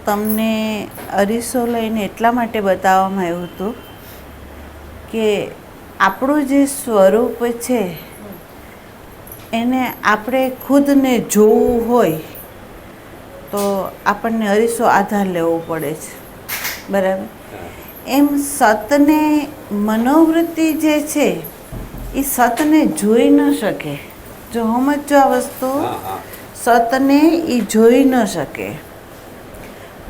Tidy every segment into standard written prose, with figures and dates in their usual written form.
તમને અરીસો લઈને એટલા માટે બતાવવામાં આવ્યું હતું કે આપણું જે સ્વરૂપ છે એને આપણે ખુદને જોવું હોય તો આપણને અરીસો આધાર લેવો પડે છે, બરાબર? એમ સતને મનોવૃત્તિ જે છે એ સતને જોઈ ન શકે. જો સમજો આ વસ્તુ, સતને એ જોઈ ન શકે.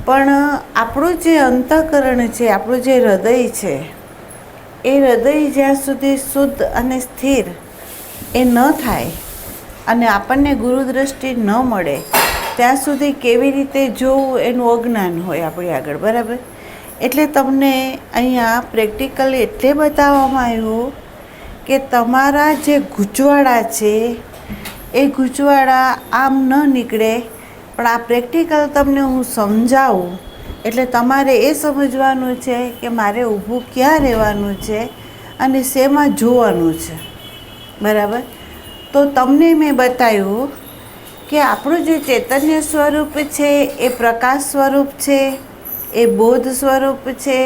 પણ આપણું જે અંતઃકરણ છે, આપણું જે હૃદય છે, એ હૃદય જ્યાં સુધી શુદ્ધ અને સ્થિર એ ન થાય અને આપણને ગુરુ દ્રષ્ટિ ન મળે ત્યાં સુધી કેવી રીતે જોવું એનું અજ્ઞાન હોય આપણી આગળ, બરાબર? એટલે તમને અહીંયા પ્રેક્ટિકલી એટલે બતાવવામાં આવ્યું કે તમારા જે ગૂંચવાડા છે એ ગૂંચવાડા આમ ન નીકળે, પણ આ પ્રેક્ટિકલ તમને હું સમજાવું એટલે તમારે એ સમજવાનું છે કે મારે ઊભું ક્યાં રહેવાનું છે અને શેમાં જોવાનું છે, બરાબર? તો તમને મેં બતાવ્યું કે આપણું જે ચૈતન્ય સ્વરૂપ છે એ પ્રકાશ સ્વરૂપ છે, એ બોધ સ્વરૂપ છે,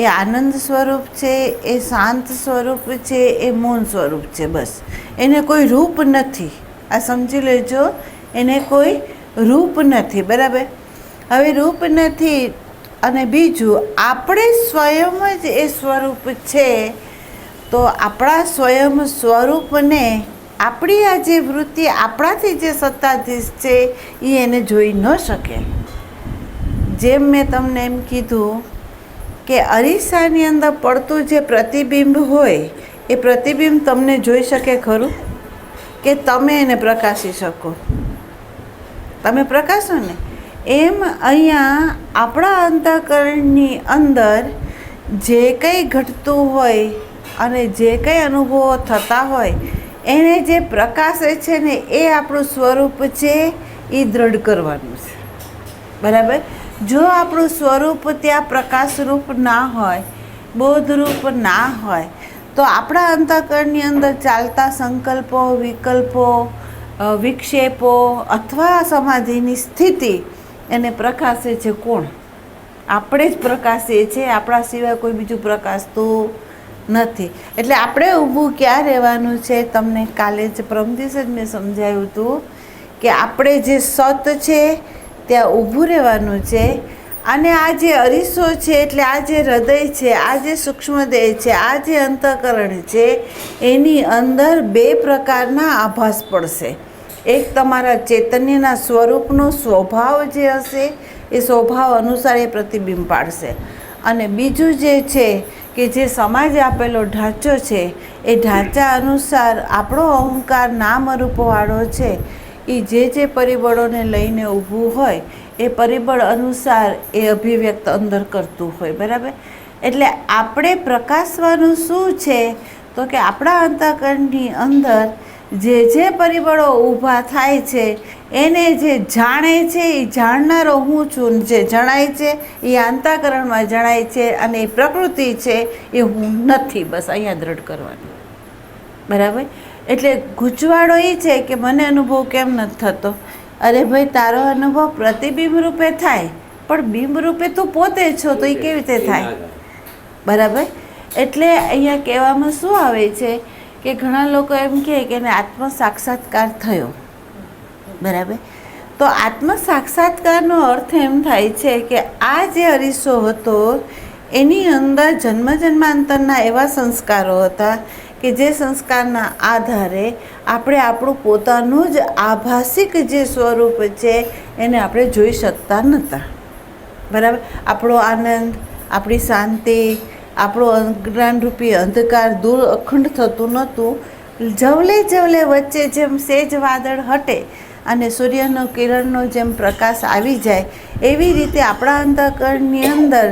એ આનંદ સ્વરૂપ છે, એ શાંત સ્વરૂપ છે, એ મૌન સ્વરૂપ છે. બસ, એને કોઈ રૂપ નથી. આ સમજી લેજો, એને કોઈ રૂપ નથી, બરાબર? હવે રૂપ નથી અને બીજું આપણે સ્વયં જ એ સ્વરૂપ છે. તો આપણા સ્વયં સ્વરૂપને આપણી આ જે વૃત્તિ, આપણાથી જે સત્તાધીશ છે એ એને જોઈ ન શકે. જેમ મેં તમને એમ કીધું કે અરીસાની અંદર પડતું જે પ્રતિબિંબ હોય એ પ્રતિબિંબ તમને જોઈ શકે ખરું કે તમે એને પ્રકાશી શકો? તમે પ્રકાશો ને? એમ અહીંયા આપણા અંતઃકરણની અંદર જે કંઈ ઘટતું હોય અને જે કંઈ અનુભવો થતા હોય એને જે પ્રકાશે છે ને એ આપણું સ્વરૂપ છે, એ દ્રઢ કરવાનું છે, બરાબર? જો આપણું સ્વરૂપ ત્યાં પ્રકાશરૂપ ના હોય, બોધરૂપ ના હોય, તો આપણા અંતઃકરણની અંદર ચાલતા સંકલ્પો, વિકલ્પો, વિક્ષેપો અથવા સમાધિની સ્થિતિ એને પ્રકાશે છે કોણ? આપણે જ પ્રકાશીએ છીએ, આપણા સિવાય કોઈ બીજું પ્રકાશતું નથી. એટલે આપણે ઊભું ક્યાં રહેવાનું છે તમને કાલે જ પરમ દિવસે જ મેં સમજાવ્યું હતું કે આપણે જે સત છે ત્યાં ઊભું રહેવાનું છે. અને આ જે અરીસો છે એટલે આ જે હૃદય છે, આ જે સૂક્ષ્મદેહ છે, આ જે અંતઃકરણ છે એની અંદર બે પ્રકારના આભાસ પડશે. એક તમારા ચૈતન્યના સ્વરૂપનો સ્વભાવ જે હશે એ સ્વભાવ અનુસાર એ પ્રતિબિંબ પાડશે. અને બીજું જે છે કે જે સમાજે આપેલો ઢાંચો છે એ ઢાંચા અનુસાર આપણો અહંકાર નામરૂપવાળો છે એ જે પરિબળોને લઈને ઊભું હોય એ પરિબળ અનુસાર એ અભિવ્યક્ત અંદર કરતું હોય, બરાબર? એટલે આપણે પ્રકાશવાનું શું છે તો કે આપણા અંતઃકરણની અંદર જે પરિબળો ઊભા થાય છે એને જે જાણે છે એ જાણનારો હું છું, જે જણાય છે એ અંતઃકરણમાં જણાય છે અને એ પ્રકૃતિ છે એ હું નથી. બસ અહીંયા દ્રઢ કરવાનું, બરાબર? એટલે ગૂંચવાડો એ છે કે મને અનુભવ કેમ નથી થતો? અરે ભાઈ, તારો અનુભવ પ્રતિબિંબ રૂપે થાય પણ બિંબ રૂપે તું પોતે છો તો એ કેવી રીતે થાય, બરાબર? એટલે અહીંયા કહેવામાં શું આવે છે કે ઘણા લોકો એમ કહે કે એને આત્મ સાક્ષાત્કાર થયો, બરાબર? તો આત્મ સાક્ષાત્કારનો અર્થ એમ થાય છે કે આ જે અરીસો હતો એની અંદર જન્મ જન્માંતરના એવા સંસ્કારો હતા કે જે સંસ્કારના આધારે આપણે આપણું પોતાનું જ આભાસિક જે સ્વરૂપ છે એને આપણે જોઈ શકતા નહોતા, બરાબર? આપણો આનંદ, આપણી શાંતિ, આપણો અજ્ઞાનરૂપી અંધકાર દૂર અખંડ થતું નહોતું. જવલે જવલે વચ્ચે જેમ સેજ વાદળ હટે અને સૂર્યનો કિરણનો જેમ પ્રકાશ આવી જાય એવી રીતે આપણા અંતઃકરણની અંદર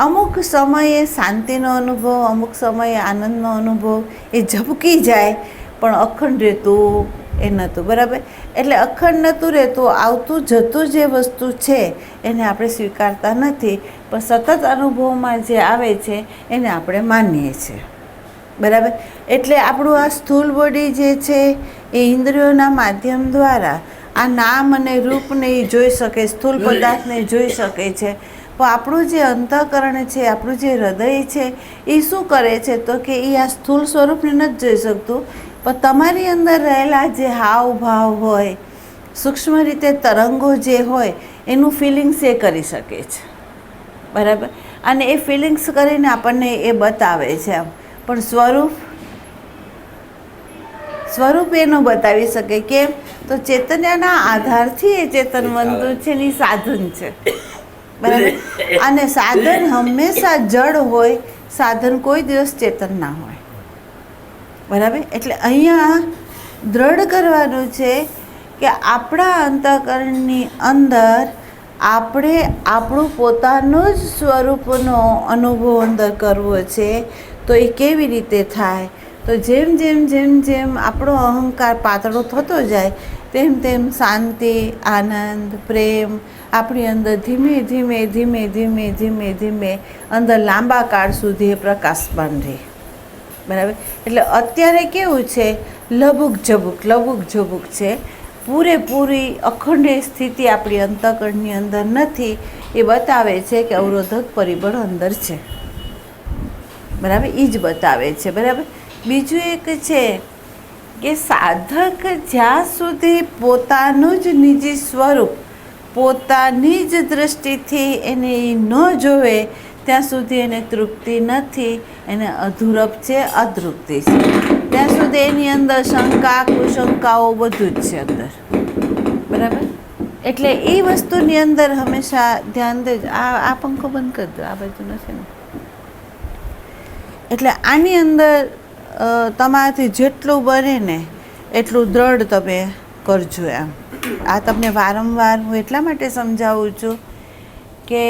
અમુક સમયે શાંતિનો અનુભવ, અમુક સમયે આનંદનો અનુભવ એ ઝબકી જાય પણ અખંડ રહેતું એ નહોતું, બરાબર? એટલે અખંડ નહોતું રહેતું, આવતું જતું જે વસ્તુ છે એને આપણે સ્વીકારતા નથી, પણ સતત અનુભવમાં જે આવે છે એને આપણે માનીએ છીએ, બરાબર? એટલે આપણું આ સ્થૂળ બોડી જે છે એ ઇન્દ્રિયોના માધ્યમ દ્વારા આ નામ અને રૂપને એ જોઈ શકે, સ્થૂળ પદાર્થને જોઈ શકે છે, પણ આપણું જે અંતઃકરણ છે, આપણું જે હૃદય છે, એ શું કરે છે તો કે એ આ સ્થૂળ સ્વરૂપને નથી જોઈ શકતું, પણ તમારી અંદર રહેલા જે હાવભાવ હોય, સૂક્ષ્મ રીતે તરંગો જે હોય એનું ફિલિંગ્સ એ કરી શકે છે, બરાબર. અને એ ફિલિંગ્સ કરીને આપણને એ બતાવે છે. પણ સ્વરૂપ એનું બતાવી શકે. કેમ? તો ચેતનાના આધારથી એ ચેતન બનતું છે ને સાધન છે, બરાબર. અને સાધન હંમેશા જડ હોય, સાધન કોઈ દિવસ ચેતન ના હોય, બરાબર. એટલે અહીંયા દ્રઢ કરવાનું છે કે આપણા અંતઃકરણની અંદર આપણે આપણું પોતાનું જ સ્વરૂપનો અનુભવ અંદર કરવો છે. તો એ કેવી રીતે થાય? તો જેમ જેમ જેમ જેમ આપણો અહંકાર પાતળો થતો જાય તેમ તેમ શાંતિ, આનંદ, પ્રેમ આપણી અંદર ધીમે ધીમે ધીમે ધીમે ધીમે ધીમે અંદર લાંબા કાળ સુધી એ પ્રકાશમાન રહે, બરાબર. એટલે અત્યારે કેવું છે? લબુક ઝબુક છે. પૂરેપૂરી અખંડ સ્થિતિ આપણી અંતઃકરણની અંદર નથી. એ બતાવે છે કે અવરોધક પરિબળ અંદર છે, બરાબર. એ જ બતાવે છે, બરાબર. બીજું એક છે કે સાધક જ્યાં સુધી પોતાનું જ નિજી સ્વરૂપ પોતાની જ દૃષ્ટિથી એને ન જોવે ત્યાં સુધી એને તૃપ્તિ નથી, એને અધૂરપ છે, અતૃપ્તિ છે. ત્યાં સુધી એની અંદર શંકા, કુશંકાઓ બધું જ છે અંદર, બરાબર. એટલે એ વસ્તુની અંદર હંમેશા ધ્યાન દેજો. આ પંખો બંધ કરી દો, આ બાજુ નથી ને. એટલે આની અંદર તમારાથી જેટલું બને ને એટલું દ્રઢ તમે કરજો એમ. આ તમને વારંવાર હું એટલા માટે સમજાવું છું કે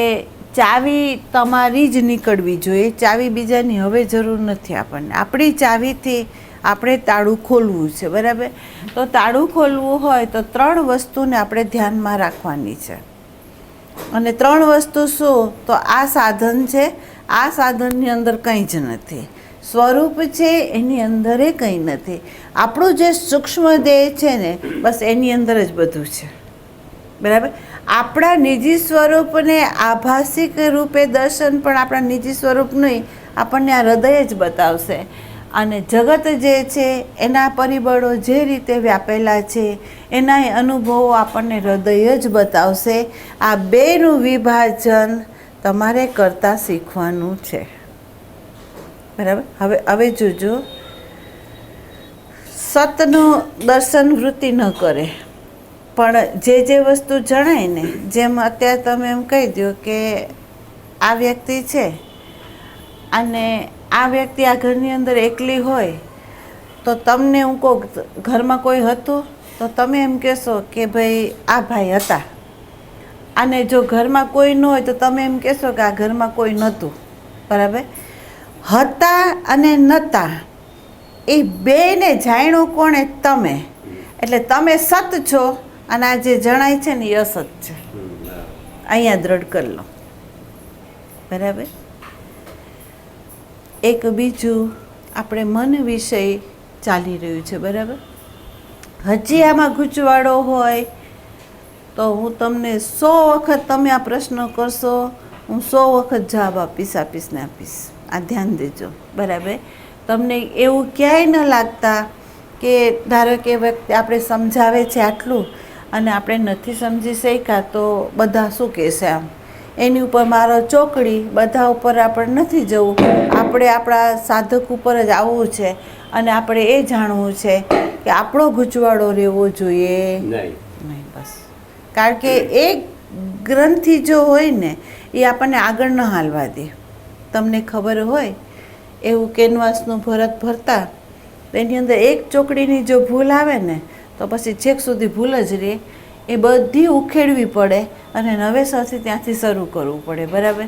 ચાવી તમારી જ નીકળવી જોઈએ, ચાવી બીજાની હવે જરૂર નથી આપણને. આપણી ચાવીથી આપણે તાળું ખોલવું છે, બરાબર. તો તાળું ખોલવું હોય તો 3 વસ્તુને આપણે ધ્યાનમાં રાખવાની છે. અને 3 વસ્તુ શું? તો આ સાધન છે, આ સાધનની અંદર કંઈ જ નથી. સ્વરૂપ છે એની અંદર એ કંઈ નથી. આપણું જે સૂક્ષ્મ દેહ છે ને બસ એની અંદર જ બધું છે, બરાબર. આપણા નિજી સ્વરૂપને આભાસિક રૂપે દર્શન પણ આપણા નિજી સ્વરૂપ નહીં, આપણને આ હૃદય જ બતાવશે. અને જગત જે છે એના પરિબળો જે રીતે વ્યાપેલા છે એના અનુભવો આપણને હૃદય જ બતાવશે. આ બેનું વિભાજન તમારે કરતાં શીખવાનું છે, બરાબર. હવે જોજો, સતનું દર્શન વૃત્તિ ન કરે પણ જે વસ્તુ જણાય ને, જેમ અત્યારે તમે એમ કહી દો કે આ વ્યક્તિ છે અને આ વ્યક્તિ આ ઘરની અંદર એકલી હોય, તો તમને હું કહું ઘરમાં કોઈ હતું તો તમે એમ કહેશો કે ભાઈ આ ભાઈ હતા. અને જો ઘરમાં કોઈ ન હોય તો તમે એમ કહેશો કે આ ઘરમાં કોઈ નહોતું, બરાબર. હતા અને નહોતા એ બેને જાણ્યું કોણે? તમે. એટલે તમે સત છો અને આ જે જણાય છે ને એ અસત છે. અહીંયા દ્રઢ કરી લો, બરાબર. એક બીજું આપણે મન વિષય ચાલી રહ્યું છે, બરાબર. હજી આમાં ગૂંચવાડો હોય તો હું તમને 100 વખત તમે આ પ્રશ્ન કરશો, હું 100 વખત જવાબ આપીશ. આ ધ્યાન દેજો, બરાબર. તમને એવું ક્યાંય ન લાગતા કે ધારો કે વ્યક્તિ આપણે સમજાવે છે આટલું અને આપણે નથી સમજી શક્યા તો બધા શું કહેશે, આમ એની ઉપર મારો ચોકડી, બધા ઉપર આપણે નથી જવું. આપણે આપણા સાધક ઉપર જ આવવું છે અને આપણે એ જાણવું છે કે આપણો ગૂંચવાડો રહેવો જોઈએ નહીં, બસ. કારણ કે એ ગ્રંથિ જો હોય ને એ આપણને આગળ ન હાલવા દે. તમને ખબર હોય એવું કેનવાસનું ભરત ભરતા એની અંદર એક ચોકડીની જો ભૂલ આવે ને તો પછી છેક સુધી ભૂલ જ રહે. એ બધી ઉખેડવી પડે અને નવેસરથી ત્યાંથી શરૂ કરવું પડે, બરાબર.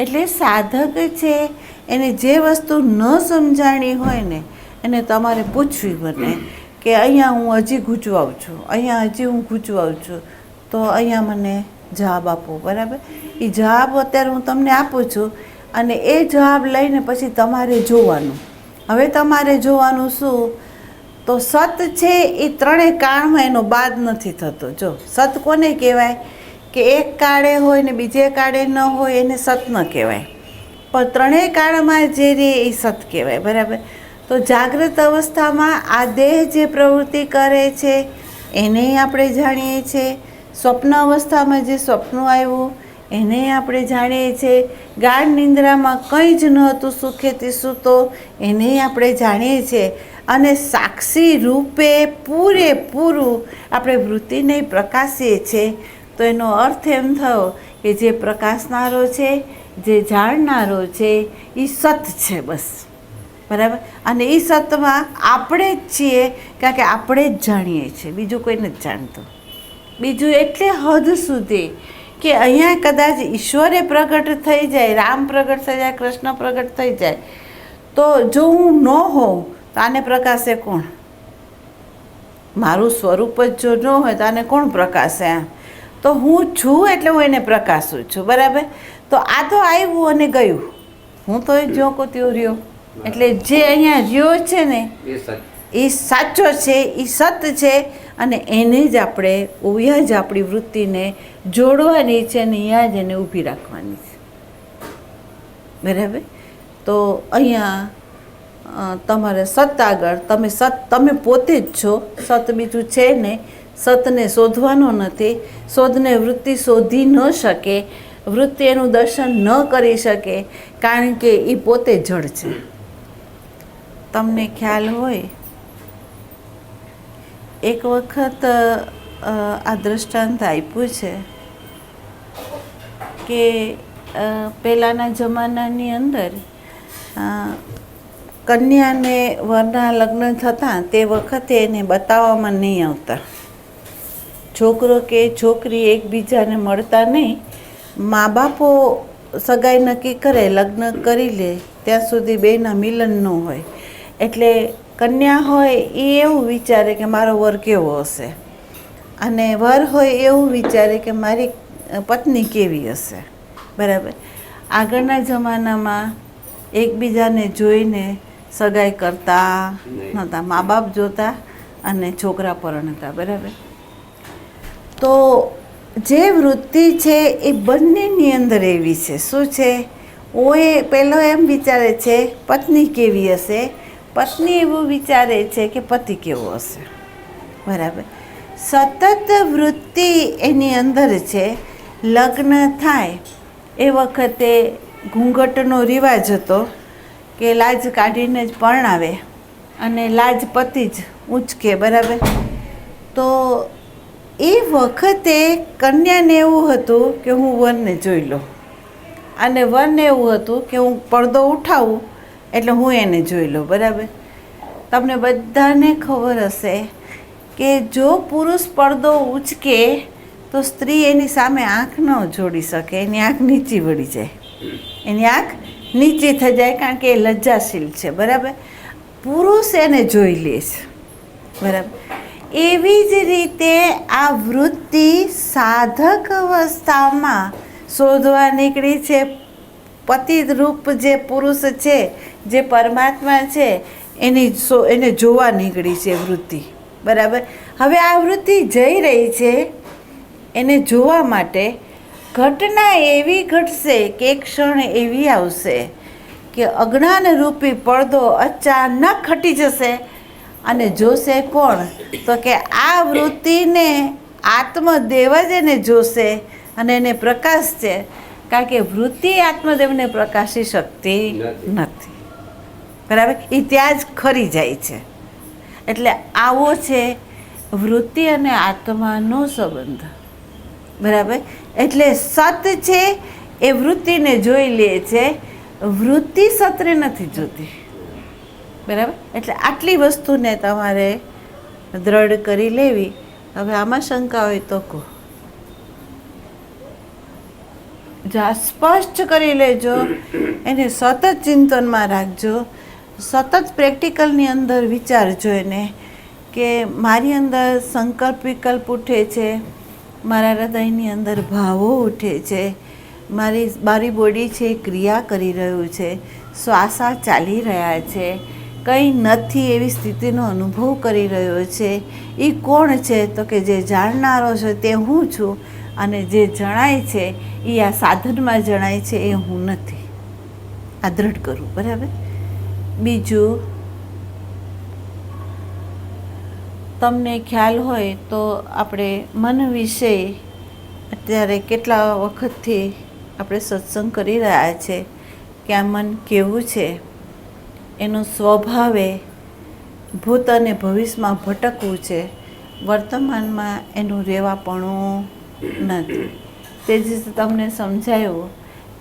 એટલે સાધક છે એને જે વસ્તુ ન સમજાણી હોય ને એને તમારે પૂછવી બને કે અહીંયા હું હજી ગૂંચવાઉં છું, તો અહીંયા મને જવાબ આપો, બરાબર. એ જવાબ અત્યારે હું તમને આપું છું અને એ જવાબ લઈને પછી તમારે જોવાનું. હવે તમારે જોવાનું શું? તો સત છે એ ત્રણેય કાળમાં એનો બાદ નથી થતો. જો સત કોને કહેવાય કે એક કાળે હોય ને બીજે કાળે ન હોય એને સત ન કહેવાય, પણ ત્રણેય કાળમાં જે રે એ સત કહેવાય. બરાબર. તો જાગૃત અવસ્થામાં આ દેહ જે પ્રવૃત્તિ કરે છે એને આપણે જાણીએ છીએ, સ્વપ્ન અવસ્થામાં જે સ્વપ્ન આવ્યું એને આપણે જાણીએ છીએ, ગાઢ નિંદ્રામાં કંઈ જ નહોતું સુખેથી સૂતો એને આપણે જાણીએ છીએ, અને સાક્ષી રૂપે પૂરેપૂરું આપણે વૃત્તિને પ્રકાશીએ છીએ. તો એનો અર્થ એમ થયો કે જે પ્રકાશનારો છે, જે જાણનારો છે એ સત છે. બસ. બરાબર. અને એ સતમાં આપણે જ છીએ, કારણ કે આપણે જ જાણીએ છીએ, બીજું કોઈ નથી જાણતું. બીજું એટલે હદ સુધી કે અહીંયા કદાચ ઈશ્વરે પ્રગટ થઈ જાય, રામ પ્રગટ થઈ જાય, કૃષ્ણ પ્રગટ થઈ જાય, તો જો હું ન હોઉં તો આને પ્રકાશે કોણ? મારું સ્વરૂપ જ જો ન હોય તો આને કોણ પ્રકાશે? તો હું છું એટલે હું એને પ્રકાશું છું. બરાબર. તો આ તો આવ્યું અને ગયું, હું તો એ જો કો ત્યો રહ્યો. એટલે જે અહીંયા રહ્યો છે ને એ સાચો છે, એ સત છે, અને એને જ આપણે અહીંયા જ આપણી વૃત્તિને જોડવાની છે અને અહીંયા જ એને ઊભી રાખવાની છે. બરાબર. તો અહીંયા તમારે સત આગળ તમે પોતે જ છો, સત બીજું છે નહીં. સતને શોધવાનો નથી, શોધને વૃત્તિ શોધી ન શકે, વૃત્તિ એનું દર્શન ન કરી શકે, કારણ કે એ પોતે જડ છે. તમને ખ્યાલ હોય, એક વખત આ દ્રષ્ટાંત આપ્યું છે કે પહેલાંના જમાનાની અંદર કન્યાને વરના લગ્ન થતાં તે વખતે એને બતાવવામાં નહીં આવતા. છોકરો કે છોકરી એકબીજાને મળતા નહીં, મા બાપો સગાઈ નક્કી કરે, લગ્ન કરી લે, ત્યાં સુધી બેના મિલન ન હોય. એટલે કન્યા હોય એ એવું વિચારે કે મારો વર કેવો હશે, અને વર હોય એવું વિચારે કે મારી પત્ની કેવી હશે. બરાબર. આગળના જમાનામાં એકબીજાને જોઈને સગાઈ કરતા નહોતા, મા બાપ જોતા અને છોકરા પરણતા. બરાબર. તો જે વૃત્તિ છે એ બંનેની અંદર એવી છે. શું છે? ઓએ પહેલો એમ વિચારે છે પત્ની કેવી હશે, પત્ની એવું વિચારે છે કે પતિ કેવો હશે. બરાબર. સતત વૃત્તિ એની અંદર છે. લગ્ન થાય એ વખતે ઘૂંઘટનો રિવાજ હતો કે લાજ કાઢીને જ પરણાવે અને લાજ પતિ જ ઊંચકે. બરાબર. તો એ વખતે કન્યાને એવું હતું કે હું વરને જોઈ લઉં, અને વરને એવું હતું કે હું પડદો ઉઠાવું એટલે હું એને જોઈ લઉં. બરાબર. તમને બધાને ખબર હશે કે જો પુરુષ પડદો ઉંચકે તો સ્ત્રી એની સામે આંખ ન જોડી શકે, એની આંખ નીચી વળી જાય, એની આંખ નીચી થઈ જાય, કારણ કે એ લજ્જાશીલ છે. બરાબર. પુરુષ એને જોઈ લે છે. બરાબર. એવી જ રીતે આ વૃત્તિ સાધક અવસ્થામાં શોધવા નીકળી છે. પતિરૂપ જે પુરુષ છે, જે પરમાત્મા છે, એને જોવા નીકળી છે વૃત્તિ. બરાબર. હવે આ વૃત્તિ જઈ રહી છે એને જોવા માટે. ઘટના એવી ઘટશે કે એક ક્ષણ એવી આવશે કે અજ્ઞાન રૂપી પડદો અચાનક હટી જશે, અને જોશે કોણ? તો કે આ વૃત્તિને આત્મદેવ જ એને જોશે અને એને પ્રકાશ છે, કારણ કે વૃત્તિ આત્મદેવને પ્રકાશી શકતી નથી. બરાબર. એ ત્યાં જ ખરી જાય છે. એટલે આવો છે વૃત્તિ અને આત્માનો સંબંધ. બરાબર. એટલે સત છે એ વૃત્તિને જોઈ લે છે, વૃત્તિ સતને નથી જોતી. બરાબર. એટલે આટલી વસ્તુને તમારે દ્રઢ કરી લેવી. હવે આમાં શંકા હોય તો કહો. જા સ્પષ્ટ કરી લેજો, એને સતત ચિંતનમાં રાખજો, સતત પ્રેક્ટિકલની અંદર વિચારજો એને કે મારી અંદર સંકલ્પ વિકલ્પ ઉઠે છે, મારા હૃદયની અંદર ભાવો ઉઠે છે, મારી બોડી છે ક્રિયા કરી રહ્યું છે, શ્વાસા ચાલી રહ્યા છે, કંઈ નથી એવી સ્થિતિનો અનુભવ કરી રહ્યો છે, એ કોણ છે? તો કે જે જાણનારો છે તે હું છું, અને જે જણાય છે એ આ સાધનમાં જણાય છે, એ હું નથી. આ દ્રઢ કરું. બરાબર. બીજું, તમને ખ્યાલ હોય તો આપણે મન વિશે અત્યારે કેટલા વખતથી આપણે સત્સંગ કરી રહ્યા છે કે આ મન કેવું છે, એનો સ્વભાવે ભૂત અને ભવિષ્યમાં ભટકવું છે, વર્તમાનમાં એનું રહેવાપણું નથી. તે જ તમને સમજાયું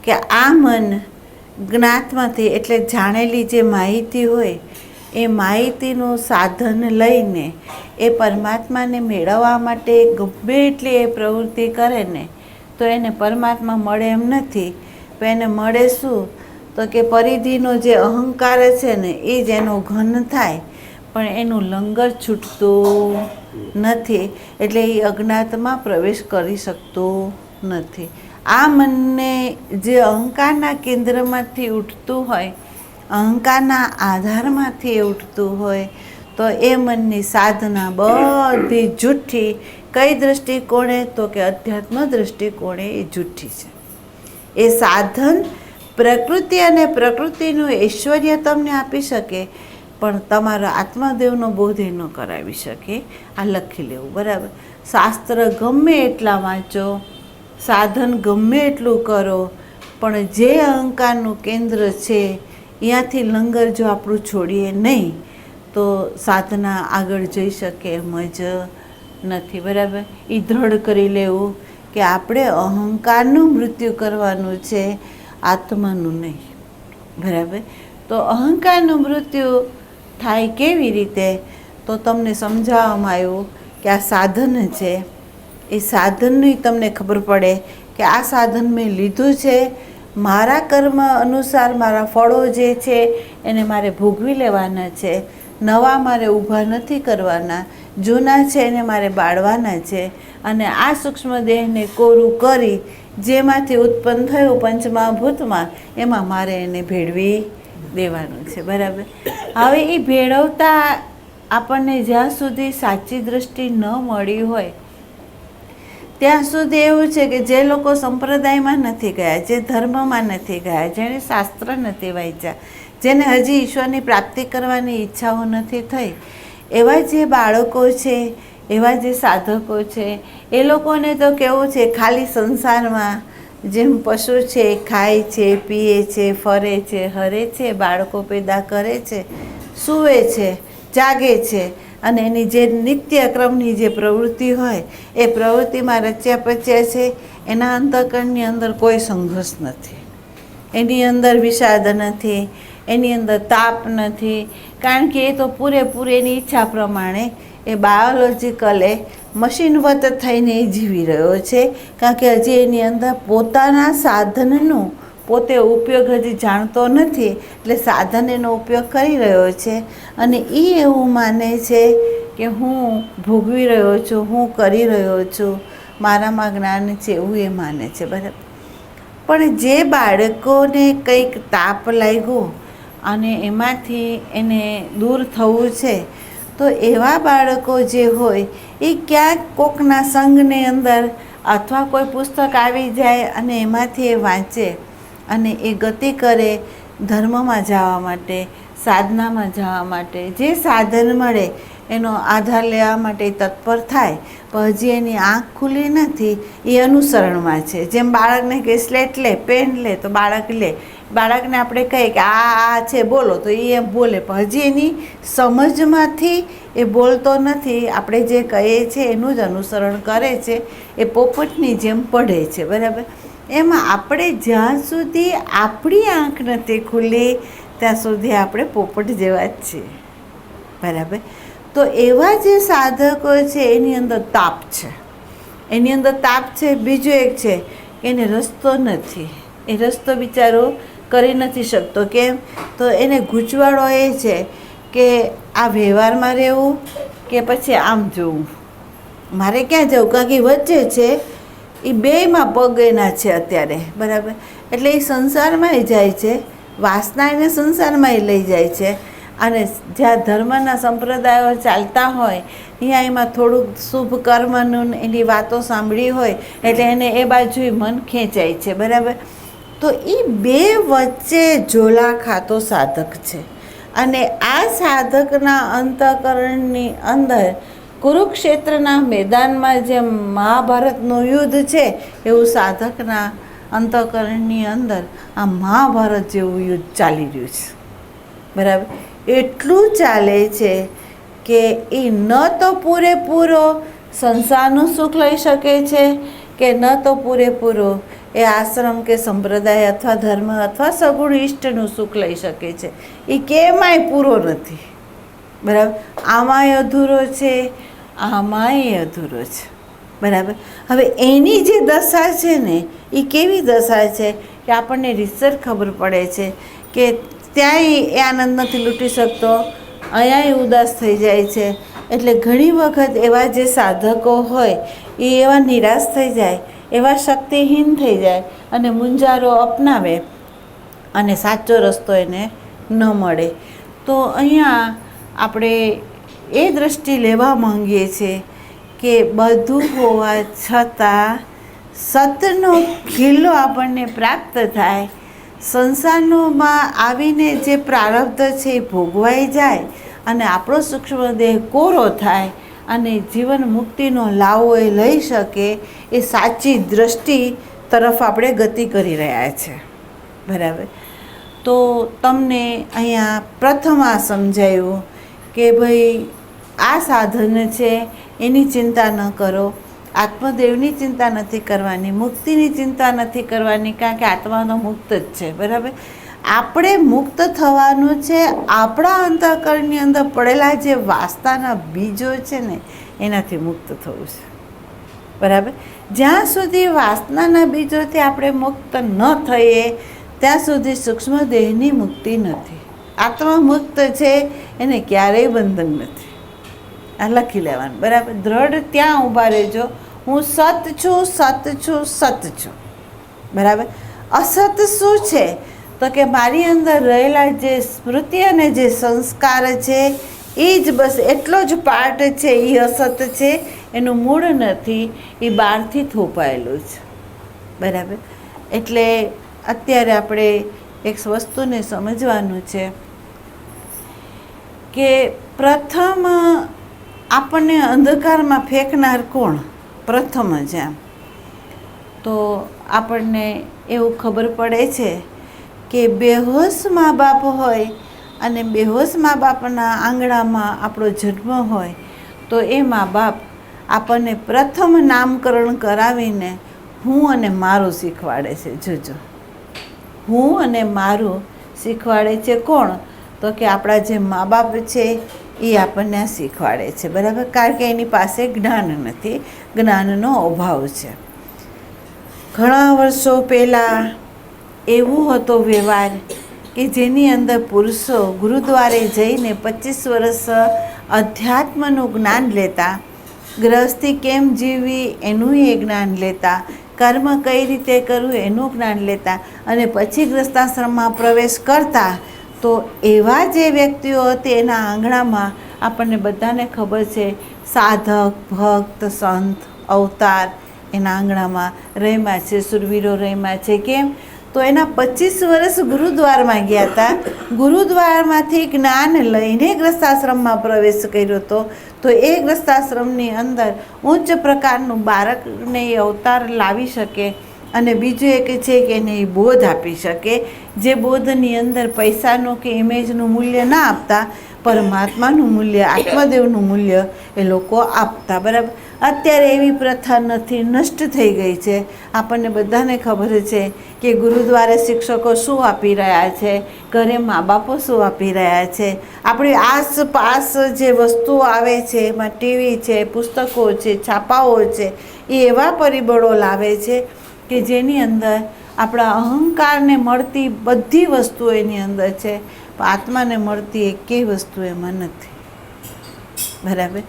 કે આ મન જ્ઞાતમાંથી એટલે જાણેલી જે માહિતી હોય એ માહિતીનું સાધન લઈને એ પરમાત્માને મેળવવા માટે ગમે એટલી એ પ્રવૃત્તિ કરે ને તો એને પરમાત્મા મળે એમ નથી. તો એને મળે શું? તો કે પરિધિનો જે અહંકાર છે ને એ જ એનો ઘન થાય, પણ એનું લંગર છૂટતું નથી, એટલે એ અજ્ઞાતમાં પ્રવેશ કરી શકતું નથી. આ મનને જે અહંકારના કેન્દ્રમાંથી ઉઠતું હોય, અહંકારના આધારમાંથી એ ઉઠતું હોય, તો એ મનની સાધના બધી જૂઠી. કઈ દૃષ્ટિકોણે? તો કે અધ્યાત્મ દૃષ્ટિકોણે એ જૂઠી છે. એ સાધન પ્રકૃતિ અને પ્રકૃતિનું ઐશ્વર્ય તમને આપી શકે, પણ તમારો આત્મદેવનો બોધ એ ન કરાવી શકે. આ લખી લેવું. બરાબર. શાસ્ત્ર ગમે એટલા વાંચો, સાધન ગમે એટલું કરો, પણ જે અહંકારનું કેન્દ્ર છે ત્યાંથી લંગર જો આપણું છોડીએ નહીં તો સાધના આગળ જઈ શકે એમ જ નથી. બરાબર. એ દ્રઢ કરી લેવું કે આપણે અહંકારનું મૃત્યુ કરવાનું છે, આત્માનું નહીં. બરાબર. તો અહંકારનું મૃત્યુ થાય કેવી રીતે? તો તમને સમજાવવામાં આવ્યું કે આ સાધન છે, એ સાધનની તમને ખબર પડે કે આ સાધન મેં લીધું છે, મારા કર્મ અનુસાર મારા ફળો જે છે એને મારે ભોગવી લેવાના છે, નવા મારે ઊભા નથી કરવાના, જૂના છે એને મારે બાળવાના છે, અને આ સૂક્ષ્મ દેહને કોરું કરી જેમાંથી ઉત્પન્ન થયું પંચમહાભૂતમાં એમાં મારે એને ભેળવી દેવાનું છે. બરાબર. હવે એ ભેળવતા આપણને જ્યાં સુધી સાચી દૃષ્ટિ ન મળી હોય ત્યાં સુધી એવું છે કે જે લોકો સંપ્રદાયમાં નથી ગયા, જે ધર્મમાં નથી ગયા, જેણે શાસ્ત્ર નથી વાંચ્યા, જેને હજી ઈશ્વરની પ્રાપ્તિ કરવાની ઈચ્છાઓ નથી થઈ, એવા જે બાળકો છે, એવા જે સાધકો છે, એ લોકોને તો કેવું છે, ખાલી સંસારમાં જેમ પશુ છે, ખાય છે, પીએ છે, ફરે છે, હરે છે, બાળકો પેદા કરે છે, સૂવે છે, જાગે છે, અને એની જે નિત્યક્રમની જે પ્રવૃત્તિ હોય એ પ્રવૃત્તિમાં રચ્યા પચ્યા છે. એના અંતઃકરણની અંદર કોઈ સંઘર્ષ નથી, એની અંદર વિષાદ નથી, એની અંદર તાપ નથી, કારણ કે એ તો પૂરેપૂરી એની ઈચ્છા પ્રમાણે એ બાયોલોજિકલે મશીનવત થઈને જીવી રહ્યો છે, કારણ કે હજી એની અંદર પોતાના સાધનનું પોતે ઉપયોગ હજી જાણતો નથી, એટલે સાધન એનો ઉપયોગ કરી રહ્યો છે, અને એ એવું માને છે કે હું ભોગવી રહ્યો છું, હું કરી રહ્યો છું, મારામાં જ્ઞાન છે, એવું એ માને છે. બરાબર. પણ જે બાળકોને કંઈક તાપ લાગ્યો અને એમાંથી એને દૂર થવું છે, તો એવા બાળકો જે હોય એ ક્યાંક કોકના સંઘની અંદર અથવા કોઈ પુસ્તક આવી જાય અને એમાંથી એ વાંચે અને એ ગતિ કરે ધર્મમાં જવા માટે, સાધનામાં જવા માટે, જે સાધન મળે એનો આધાર લેવા માટે તત્પર થાય, પણ હજી એની આંખ ખુલ્લી નથી, એ અનુસરણમાં છે. જેમ બાળકને કે સ્લેટ લે, પેન લે, તો બાળક લે. બાળકને આપણે કહીએ કે આ છે બોલો, તો એ એમ બોલે, પણ હજી એની સમજમાંથી એ બોલતો નથી. આપણે જે કહીએ છીએ એનું જ અનુસરણ કરે છે, એ પોપટની જેમ પડે છે. બરાબર. એમાં આપણે જ્યાં સુધી આપણી આંખ નથી ખુલ્લી ત્યાં સુધી આપણે પોપટ જેવા જ છીએ. બરાબર. તો એવા જે સાધકો છે એની અંદર તાપ છે, એની અંદર તાપ છે. બીજું એક છે કે એને રસ્તો નથી, એ રસ્તો બિચારો કરી નથી શકતો. કેમ? તો એને ગૂંચવાડો એ છે કે આ વ્યવહારમાં રહેવું કે પછી આમ જોવું, મારે ક્યાં જવું, કારણ કે વચ્ચે છે, એ બેયમાં પગ એના છે અત્યારે. બરાબર. એટલે એ સંસારમાં જાય છે, વાસના એને સંસારમાં લઈ જાય છે, અને જ્યાં ધર્મના સંપ્રદાયો ચાલતા હોય ત્યાં એમાં થોડુંક શુભ કર્મનું એની વાતો સાંભળી હોય એટલે એને એ બાજુ મન ખેંચાય છે, બરાબર. તો એ બે વચ્ચે ઝોલા ખાતો સાધક છે. અને આ સાધકના અંતઃકરણની અંદર કુરુક્ષેત્રના મેદાનમાં જેમ મહાભારતનું યુદ્ધ છે એવું સાધકના અંતઃકરણની અંદર આ મહાભારત જેવું યુદ્ધ ચાલી રહ્યું છે, બરાબર. એટલું ચાલે છે કે એ ન તો પૂરેપૂરો સંસારનું સુખ લઈ શકે છે કે ન તો પૂરેપૂરો એ આશ્રમ કે સંપ્રદાય અથવા ધર્મ અથવા સગુણ ઇષ્ટનું સુખ લઈ શકે છે. એ કેમાંય પૂરો નથી, બરાબર. આમાંય અધૂરો છે, આમાંય અધૂરો છે, બરાબર. હવે એની જે દશા છે ને એ કેવી દશા છે કે આપણને રીતસર ખબર પડે છે કે ત્યાંય એ આનંદ નથી લૂંટી શકતો, અહીંયાય ઉદાસ થઈ જાય છે. એટલે ઘણી વખત એવા જે સાધકો હોય એ એવા નિરાશ થઈ જાય, એવા શક્તિહીન થઈ જાય અને મુંજારો અપનાવે અને સાચો રસ્તો એને ન મળે. તો અહીંયા આપણે એ દૃષ્ટિ લેવા માંગીએ છીએ કે બધું હોવા છતાં સતનો ખીલ્લો આપણને પ્રાપ્ત થાય, સંસારનોમાં આવીને જે પ્રારબ્ધ છે એ ભોગવાઈ જાય અને આપણો સૂક્ષ્મ દેહ કોરો થાય અને જીવન મુક્તિનો લાવો એ લઈ શકે, એ સાચી દૃષ્ટિ તરફ આપણે ગતિ કરી રહ્યા છે, બરાબર. તો તમને અહીંયા પ્રથમ આ સમજાયું કે ભાઈ આ સાધન છે એની ચિંતા ન કરો, આત્મદેવની ચિંતા નથી કરવાની, મુક્તિની ચિંતા નથી કરવાની, કારણ કે આત્મા તો મુક્ત જ છે, બરાબર. આપણે મુક્ત થવાનું છે, આપણા અંતઃકરણની અંદર પડેલા જે વાસનાના બીજો છે ને એનાથી મુક્ત થવું છે, બરાબર. જ્યાં સુધી વાસનાના બીજોથી આપણે મુક્ત ન થઈએ ત્યાં સુધી સૂક્ષ્મ દેહની મુક્તિ નથી. આત્મા મુક્ત છે, એને ક્યારેય બંધન નથી. આ લખી લેવાનું, બરાબર. દ્રઢ ત્યાં ઊભા રહેજો, હું સત છું, સત છું, સત છું, બરાબર. અસત શું છે તો કે મારી અંદર રહેલા જે સ્મૃતિ અને જે સંસ્કાર છે એ જ બસ એટલો જ પાર્ટ છે, એ અસત છે, એનું મૂળ નથી, એ બહારથી થોપાયેલું છે, બરાબર. એટલે અત્યારે આપણે એક વસ્તુને સમજવાનું છે કે પ્રથમ આપણને અંધકારમાં ફેંકનાર કોણ? પ્રથમ જ આમ તો આપણને એવું ખબર પડે છે કે બેહોશ મા બાપ હોય અને બેહોશ મા બાપના આંગણામાં આપણો જન્મ હોય તો એ મા બાપ આપણને પ્રથમ નામકરણ કરાવીને હું અને મારું શીખવાડે છે. જોજો, હું અને મારું શીખવાડે છે કોણ? તો કે આપણા જે મા બાપ છે એ આપણને આ શીખવાડે છે, બરાબર. કારણ કે એની પાસે જ્ઞાન નથી, જ્ઞાનનો અભાવ છે. ઘણા વર્ષો પહેલાં એવું હતો વ્યવહાર કે જેની અંદર પુરુષો ગુરુદ્વારે જઈને 25 વર્ષ અધ્યાત્મનું જ્ઞાન લેતા, ગ્રહસ્થી કેમ જીવવી એનું એ જ્ઞાન લેતા, કર્મ કઈ રીતે કરવું એનું જ્ઞાન લેતા અને પછી ગ્રસ્તાશ્રમમાં પ્રવેશ કરતા. તો એવા જે વ્યક્તિઓ હતી એના આંગણામાં આપણને બધાને ખબર છે સાધક, ભક્ત, સંત, અવતાર એના આંગણામાં રહેમાં છે, સુરવીરો રહેમાં છે. કેમ? તો એના 25 વર્ષ ગુરુદ્વારમાં ગયા હતા, ગુરુદ્વારમાંથી જ્ઞાન લઈને ગ્રસ્તાશ્રમમાં પ્રવેશ કર્યો હતો. તો એ ગ્રસ્તાશ્રમની અંદર ઉચ્ચ પ્રકારનું બાળકને એ અવતાર લાવી શકે અને બીજું એક છે કે એને એ બોધ આપી શકે, જે બોધની અંદર પૈસાનું કે ઇમેજનું મૂલ્ય ના આપતા, પરમાત્માનું મૂલ્ય, આત્મદેવનું મૂલ્ય એ લોકો આપતા, બરાબર. અત્યારે એવી પ્રથા નથી, નષ્ટ થઈ ગઈ છે. આપણને બધાને ખબર છે કે ગુરુદ્વારે શિક્ષકો શું આપી રહ્યા છે, ઘરે મા બાપો શું આપી રહ્યા છે, આપણી આસપાસ જે વસ્તુઓ આવે છે એમાં ટીવી છે, પુસ્તકો છે, છાપાઓ છે, એ એવા પરિબળો લાવે છે કે જેની અંદર આપણા અહંકારને મળતી બધી વસ્તુઓ એની અંદર છે, પણ આત્માને મળતી એકેય વસ્તુ એમાં નથી, બરાબર.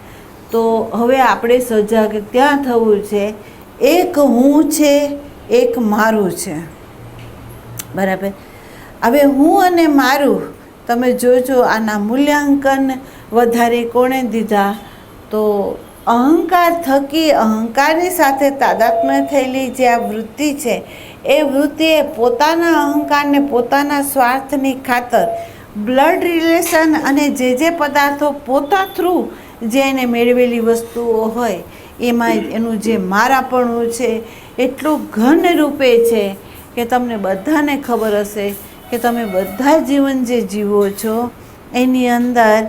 તો હવે આપણે સજાગ ત્યાં થવું છે. એક હું છે, એક મારું છે, બરાબર. હવે હું અને મારું તમે જોજો આના મૂલ્યાંકન વધારે કોણે દીધા? તો અહંકાર થકી, અહંકારની સાથે તાદાત્મ્ય થયેલી જે આ વૃત્તિ છે, એ વૃત્તિએ પોતાના અહંકારને પોતાના સ્વાર્થની ખાતર બ્લડ રિલેશન અને જે પદાર્થો પોતા થ્રુ જે એને મેળવેલી વસ્તુઓ હોય એમાં એનું જે મારાપણું છે એટલું ઘન રૂપે છે કે તમને બધાને ખબર હશે કે તમે બધા જીવન જે જીવો છો એની અંદર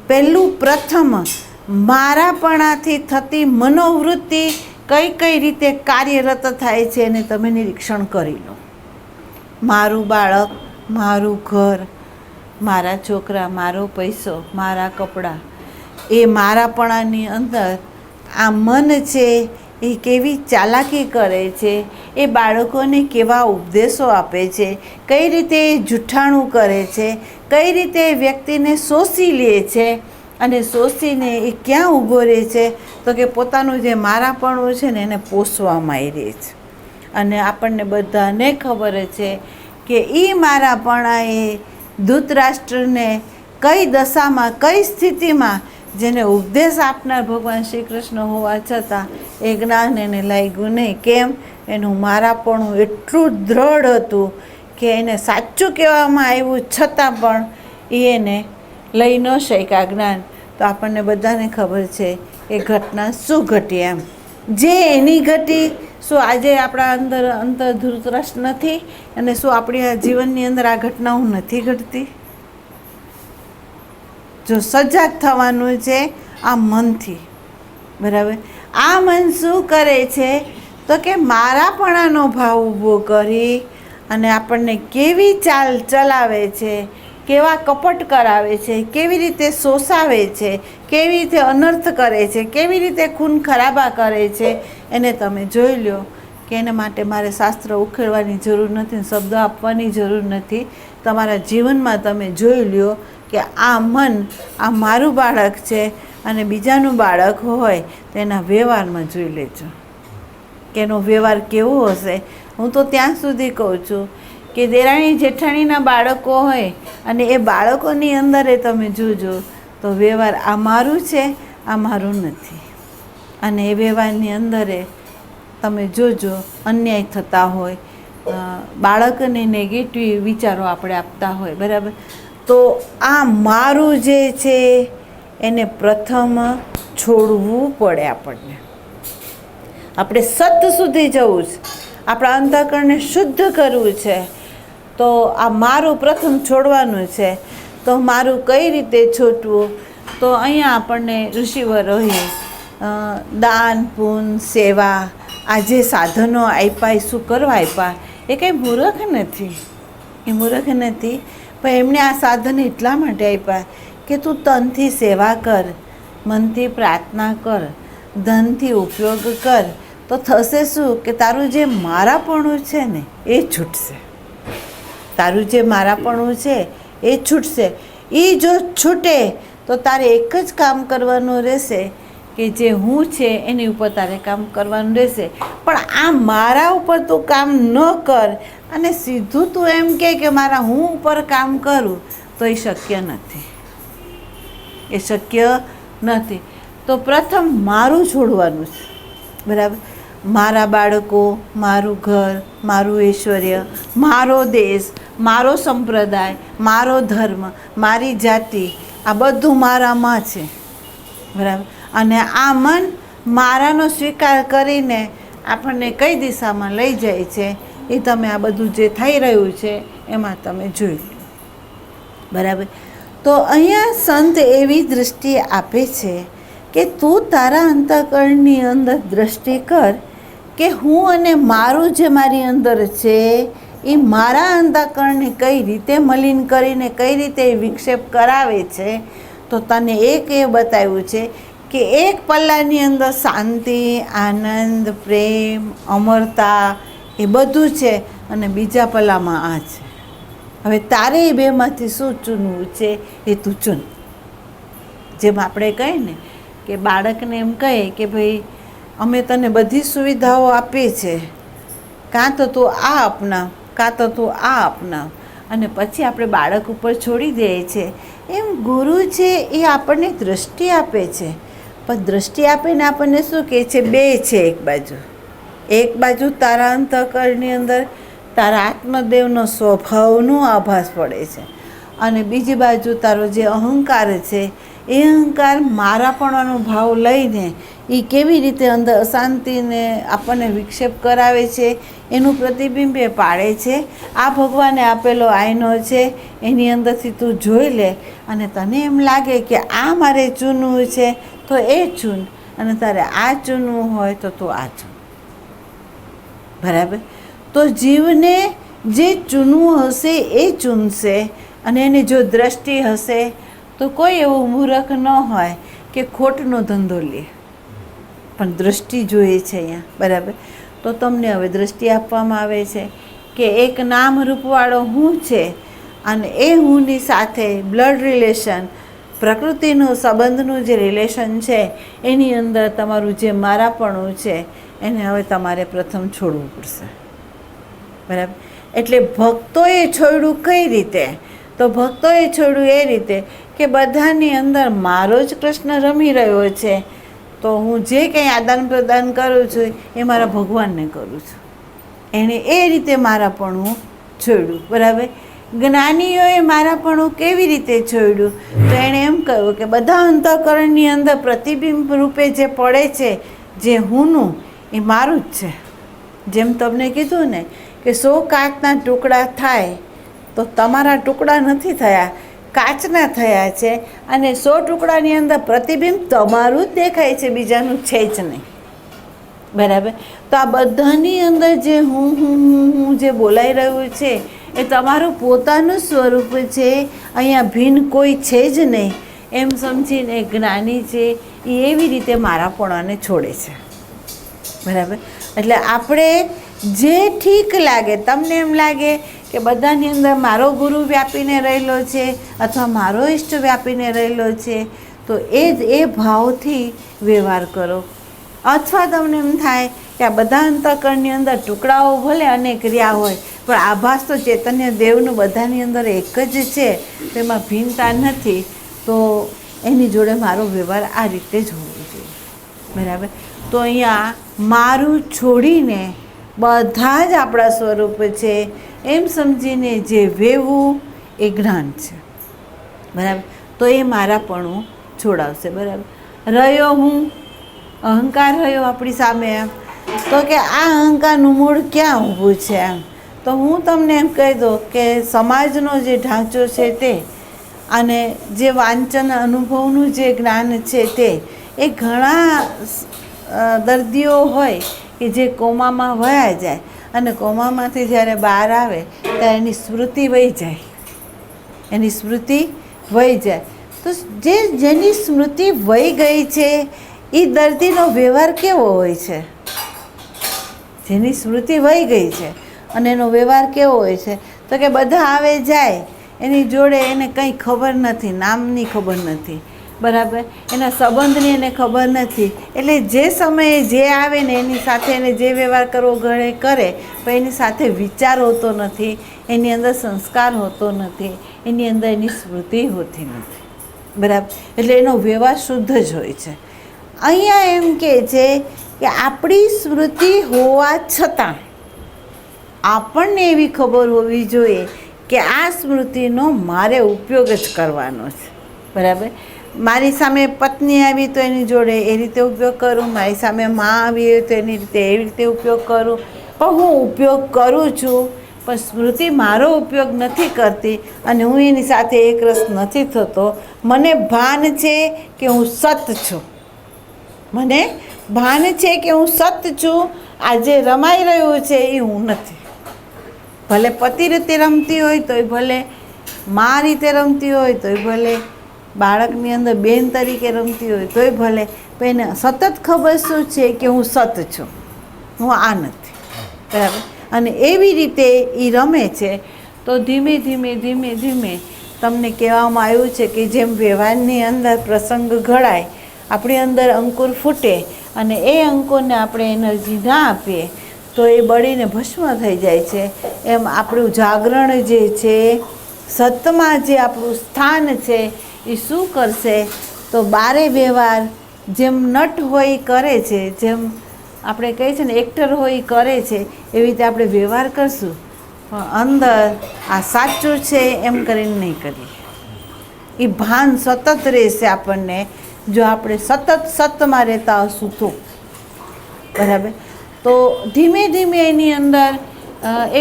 પહેલું પ્રથમ મારાપણાથી થતી મનોવૃત્તિ કઈ કઈ રીતે કાર્યરત થાય છે એને તમે નિરીક્ષણ કરી લો. મારું બાળક, મારું ઘર, મારા છોકરા, મારો પૈસો, મારા કપડાં, એ મારાપણાની અંદર આ મન છે એ કેવી ચાલાકી કરે છે, એ બાળકોને કેવા ઉપદેશો આપે છે, કઈ રીતે એ જૂઠાણું કરે છે, કઈ રીતે એ વ્યક્તિને શોષી લે છે અને શોષીને એ ક્યાં ઊભો રહે છે? તો કે પોતાનું જે મારાપણું છે ને એને પોષવામાં આવી રહે છે. અને આપણને બધાને ખબર છે કે એ મારાપણા એ ધૃતરાષ્ટ્રને કઈ દશામાં, કઈ સ્થિતિમાં, જેને ઉપદેશ આપનાર ભગવાન શ્રી કૃષ્ણ હોવા છતાં એ જ્ઞાન એને લાગ્યું નહીં. કેમ? એનું મારાપણું એટલું દ્રઢ હતું કે એને સાચું કહેવામાં આવ્યું છતાં પણ એને લઈ ન શક્યા જ્ઞાન. તો આપણને બધાને ખબર છે એ ઘટના શું ઘટી. એમ જે એની ઘટી, શું આજે આપણા અંદર ધૃતરાષ્ટ્ર નથી? અને શું આપણી આ જીવનની અંદર આ ઘટનાઓ નથી ઘટતી? જો સજાગ થવાનું છે આ મનથી, બરાબર. આ મન શું કરે છે? તો કે મારાપણાનો ભાવ ઊભો કરી અને આપણને કેવી ચાલ ચલાવે છે, કેવા કપટ કરાવે છે, કેવી રીતે શોષાવે છે, કેવી રીતે અનર્થ કરે છે, કેવી રીતે ખૂન ખરાબા કરે છે, એને તમે જોઈ લો. કે એના માટે મારે શાસ્ત્ર ઉખેડવાની જરૂર નથી, શબ્દો આપવાની જરૂર નથી. તમારા જીવનમાં તમે જોઈ લો કે આ મન, આ મારું બાળક છે અને બીજાનું બાળક હોય તો એના વ્યવહારમાં જોઈ લેજો કે એનો વ્યવહાર કેવો હશે. હું તો ત્યાં સુધી કહું છું કે દેરાણી જેઠાણીના બાળકો હોય અને એ બાળકોની અંદર તમે જોજો તો વ્યવહાર આ મારું છે, આ મારું નથી. અને એ વ્યવહારની અંદર તમે જોજો અન્યાય થતા હોય, બાળકને નેગેટિવ વિચારો આપણે આપતા હોય, બરાબર. તો આ મારું જે છે એને પ્રથમ છોડવું પડે. આપણે સત્ય સુધી જવું છે, આપણા અંતઃકરણને શુદ્ધ કરવું છે. તો આ મારું પ્રથમ છોડવાનું છે. તો મારું કઈ રીતે છોડવું? તો અહીંયા આપણને ઋષિવરોએ દાન, પુન, સેવા, આ જે સાધનો આપ્યા એ શું કરવા આપ્યા? એ કંઈ મૂર્ખ નથી, એ મૂર્ખ નથી. પણ એમણે આ સાધન એટલા માટે આપ્યા કે તું તનથી સેવા કર, મનથી પ્રાર્થના કર, ધનથી ઉપયોગ કર, તો થશે શું કે તારું જે મારાપણું છે ને એ છૂટશે. તારું જે મારાપણું છે એ છૂટશે. એ જો છૂટે તો તારે એક જ કામ કરવાનું રહેશે કે જે હું છે એની ઉપર તારે કામ કરવાનું રહેશે. પણ આ મારા ઉપર તું કામ ન કર અને સીધું તું એમ કે મારા હું ઉપર કામ કરું, તો એ શક્ય નથી. એ શક્ય નથી. તો પ્રથમ મારું છોડવાનું છે, બરાબર. મારા બાળકો, મારું ઘર, મારું ઐશ્વર્ય, મારો દેશ, મારો સંપ્રદાય, મારો ધર્મ, મારી જાતિ, આ બધું મારામાં છે, બરાબર. અને આ મન મારાનો સ્વીકાર કરીને આપણને કઈ દિશામાં લઈ જાય છે એ તમે આ બધું જે થઈ રહ્યું છે એમાં તમે જોઈ લો, બરાબર. તો અહીંયા સંત એવી દૃષ્ટિ આપે છે કે તું તારા અંતઃકરણની અંદર દૃષ્ટિ કર કે હું અને મારું જે મારી અંદર છે એ મારા અંતઃકરણને કઈ રીતે મલિન કરીને કઈ રીતે વિક્ષેપ કરાવે છે. તો તને એક એ બતાવ્યું છે કે એક પલ્લાની અંદર શાંતિ, આનંદ, પ્રેમ, અમરતા એ બધું છે અને બીજા પલ્લામાં આ છે. હવે તારે એ બેમાંથી શું ચૂનવું છે એ તું ચૂન. જેમ આપણે કહીએ ને કે બાળકને એમ કહે કે ભાઈ અમે તને બધી સુવિધાઓ આપીએ છે, કાં તો તું આ અપનાવ, કાં તો તું આ અપનાવ. અને પછી આપણે બાળક ઉપર છોડી દઈએ છીએ, એમ ગુરુ છે એ આપણને દૃષ્ટિ આપે છે. પણ દૃષ્ટિ આપીને આપણને શું કહે છે? બે છે. એક બાજુ તારા અંતઃકરણની અંદર તારા આત્મદેવનો સ્વભાવનો આભાસ પડે છે, અને બીજી બાજુ તારો જે અહંકાર છે એ અહંકાર મારાપણાનો ભાવ લઈને એ કેવી રીતે અંદર અશાંતિને આપણને વિક્ષેપ કરાવે છે એનું પ્રતિબિંબ એ પાડે છે. આ ભગવાને આપેલો આઈનો છે, એની અંદરથી તું જોઈ લે, અને તને એમ લાગે કે આ મારે ચૂનવું છે તો એ ચૂન, અને તારે આ ચૂનવું હોય તો તું આ ચૂન. બરાબર? તો જીવને જે ચૂનવું હશે એ ચૂનશે, અને એની જો દ્રષ્ટિ હશે તો કોઈ એવું મૂર્ખ ન હોય કે ખોટનો ધંધો લે, પણ દ્રષ્ટિ જોઈએ છે અહીંયા. બરાબર? તો તમને હવે દ્રષ્ટિ આપવામાં આવે છે કે એક નામ રૂપવાળો હું છે, અને એ હુંની સાથે બ્લડ રિલેશન, પ્રકૃતિનું સંબંધનું જે રિલેશન છે એની અંદર તમારું જે મારાપણું છે એને હવે તમારે પ્રથમ છોડવું પડશે. બરાબર? એટલે ભક્તોએ છોડ્યું કઈ રીતે? તો ભક્તોએ છોડ્યું એ રીતે કે બધાની અંદર મારો જ કૃષ્ણ રમી રહ્યો છે, તો હું જે કંઈ આદાન પ્રદાન કરું છું એ મારા ભગવાનને કરું છું. એણે એ રીતે મારાપણું છોડ્યું. બરાબર? જ્ઞાનીઓએ મારાપણું કેવી રીતે છોડ્યું? તો એણે એમ કહ્યું કે બધા અંતઃકરણની અંદર પ્રતિબિંબ રૂપે જે પડે છે, જે હુંનું, એ મારું જ છે. જેમ તમને કીધું ને કે 100 કાચના ટુકડા થાય તો તમારા ટુકડા નથી થયા, કાચના થયા છે, અને 100 ટુકડાની અંદર પ્રતિબિંબ તમારું જ દેખાય છે, બીજાનું છે જ નહીં. બરાબર? તો આ બધાની અંદર જે હું જે બોલાઈ રહ્યું છે એ તમારું પોતાનું સ્વરૂપ છે, અહીંયા ભિન્ન કોઈ છે જ નહીં, એમ સમજીને જ્ઞાની છે એ એવી રીતે મારાપણાને છોડે છે. બરાબર? એટલે આપણે જે ઠીક લાગે, તમને એમ લાગે કે બધાની અંદર મારો ગુરુ વ્યાપીને રહેલો છે અથવા મારો ઈષ્ટ વ્યાપીને રહેલો છે, તો એ જ એ ભાવથી વ્યવહાર કરો. અથવા તમને એમ થાય કે આ બધા અંતઃકરણની અંદર ટુકડાઓ ભલે અનેક રહ્યા હોય, પણ આભાસ તો ચૈતન્ય દેવનું બધાની અંદર એક જ છે, તેમાં ભિન્નતા નથી, તો એની જોડે મારો વ્યવહાર આ રીતે જ હોવો જોઈએ. બરાબર? તો અહીંયા મારું છોડીને બધા જ આપણા સ્વરૂપ છે એમ સમજીને જે વેવું એ જ્ઞાન છે. બરાબર? તો એ મારાપણું છોડાવશે. બરાબર? રહ્યો હું, અહંકાર રહ્યો આપણી સામે, એમ તો કે આ અહંકારનું મૂળ ક્યાં ઊભું છે? એમ તો હું તમને એમ કહી દઉં કે સમાજનો જે ઢાંચો છે તે, અને જે વાંચન અનુભવનું જે જ્ઞાન છે તે, એ ઘણા દર્દીઓ હોય કે જે કોમામાં વયા જાય, અને કોમામાંથી જ્યારે બહાર આવે ત્યારે એની સ્મૃતિ વહી જાય, એની સ્મૃતિ વહી જાય. તો જેની સ્મૃતિ વહી ગઈ છે એ દર્દીનો વ્યવહાર કેવો હોય છે? જેની સ્મૃતિ વહી ગઈ છે અને એનો વ્યવહાર કેવો હોય છે? તો કે બધા આવે જાય, એની જોડે એને કંઈ ખબર નથી, નામની ખબર નથી. બરાબર? એના સંબંધની એને ખબર નથી. એટલે જે સમયે જે આવે ને એની સાથે એને જે વ્યવહાર કરવો ગળે કરે, પણ એની સાથે વિચાર હોતો નથી, એની અંદર સંસ્કાર હોતો નથી, એની અંદર એની સ્મૃતિ હોતી નથી. બરાબર? એટલે એનો વ્યવહાર શુદ્ધ જ હોય છે. અહીંયા એમ કહે છે કે આપણી સ્મૃતિ હોવા છતાં આપણને એવી ખબર હોવી જોઈએ કે આ સ્મૃતિનો મારે ઉપયોગ જ કરવાનો છે. બરાબર? મારી સામે પત્ની આવી તો એની જોડે એ રીતે ઉપયોગ કરું, મારી સામે મા આવી હોય તો એની રીતે એવી રીતે ઉપયોગ કરું, પણ હું ઉપયોગ કરું છું, પણ સ્મૃતિ મારો ઉપયોગ નથી કરતી, અને હું એની સાથે એકરસ નથી થતો. મને ભાન છે કે હું સત છું, મને ભાન છે કે હું સત છું, આ જે રમાઈ રહ્યું છે એ હું નથી. ભલે પતિ રીતે રમતી હોય તોય ભલે, મા રીતે રમતી હોય તોય ભલે, બાળકની અંદર બેન તરીકે રમતી હોય તોય ભલે, પણ એને સતત ખબર શું છે કે હું સત છું, હું આ નથી. બરાબર? અને એવી રીતે એ રમે છે. તો ધીમે ધીમે ધીમે ધીમે તમને કહેવામાં આવ્યું છે કે જેમ વ્યવહારની અંદર પ્રસંગ ઘડાય, આપણી અંદર અંકુર ફૂટે, અને એ અંકુરને આપણે એનર્જી ના આપીએ તો એ બળીને ભસ્મ થઈ જાય છે. એમ આપણું જાગરણ જે છે, સતમાં જે આપણું સ્થાન છે, એ શું કરશે તો બારે વ્યવહાર જેમ નટ હોય એ કરે છે, જેમ આપણે કહીએ છીએ ને એક્ટર હોય એ કરે છે, એવી રીતે આપણે વ્યવહાર કરશું, પણ અંદર આ સાચું છે એમ કરીને નહીં કરીએ. એ ભાન સતત રહેશે આપણને, જો આપણે સતત સતમાં રહેતા હશું તો. બરાબર. તો ધીમે ધીમે એની અંદર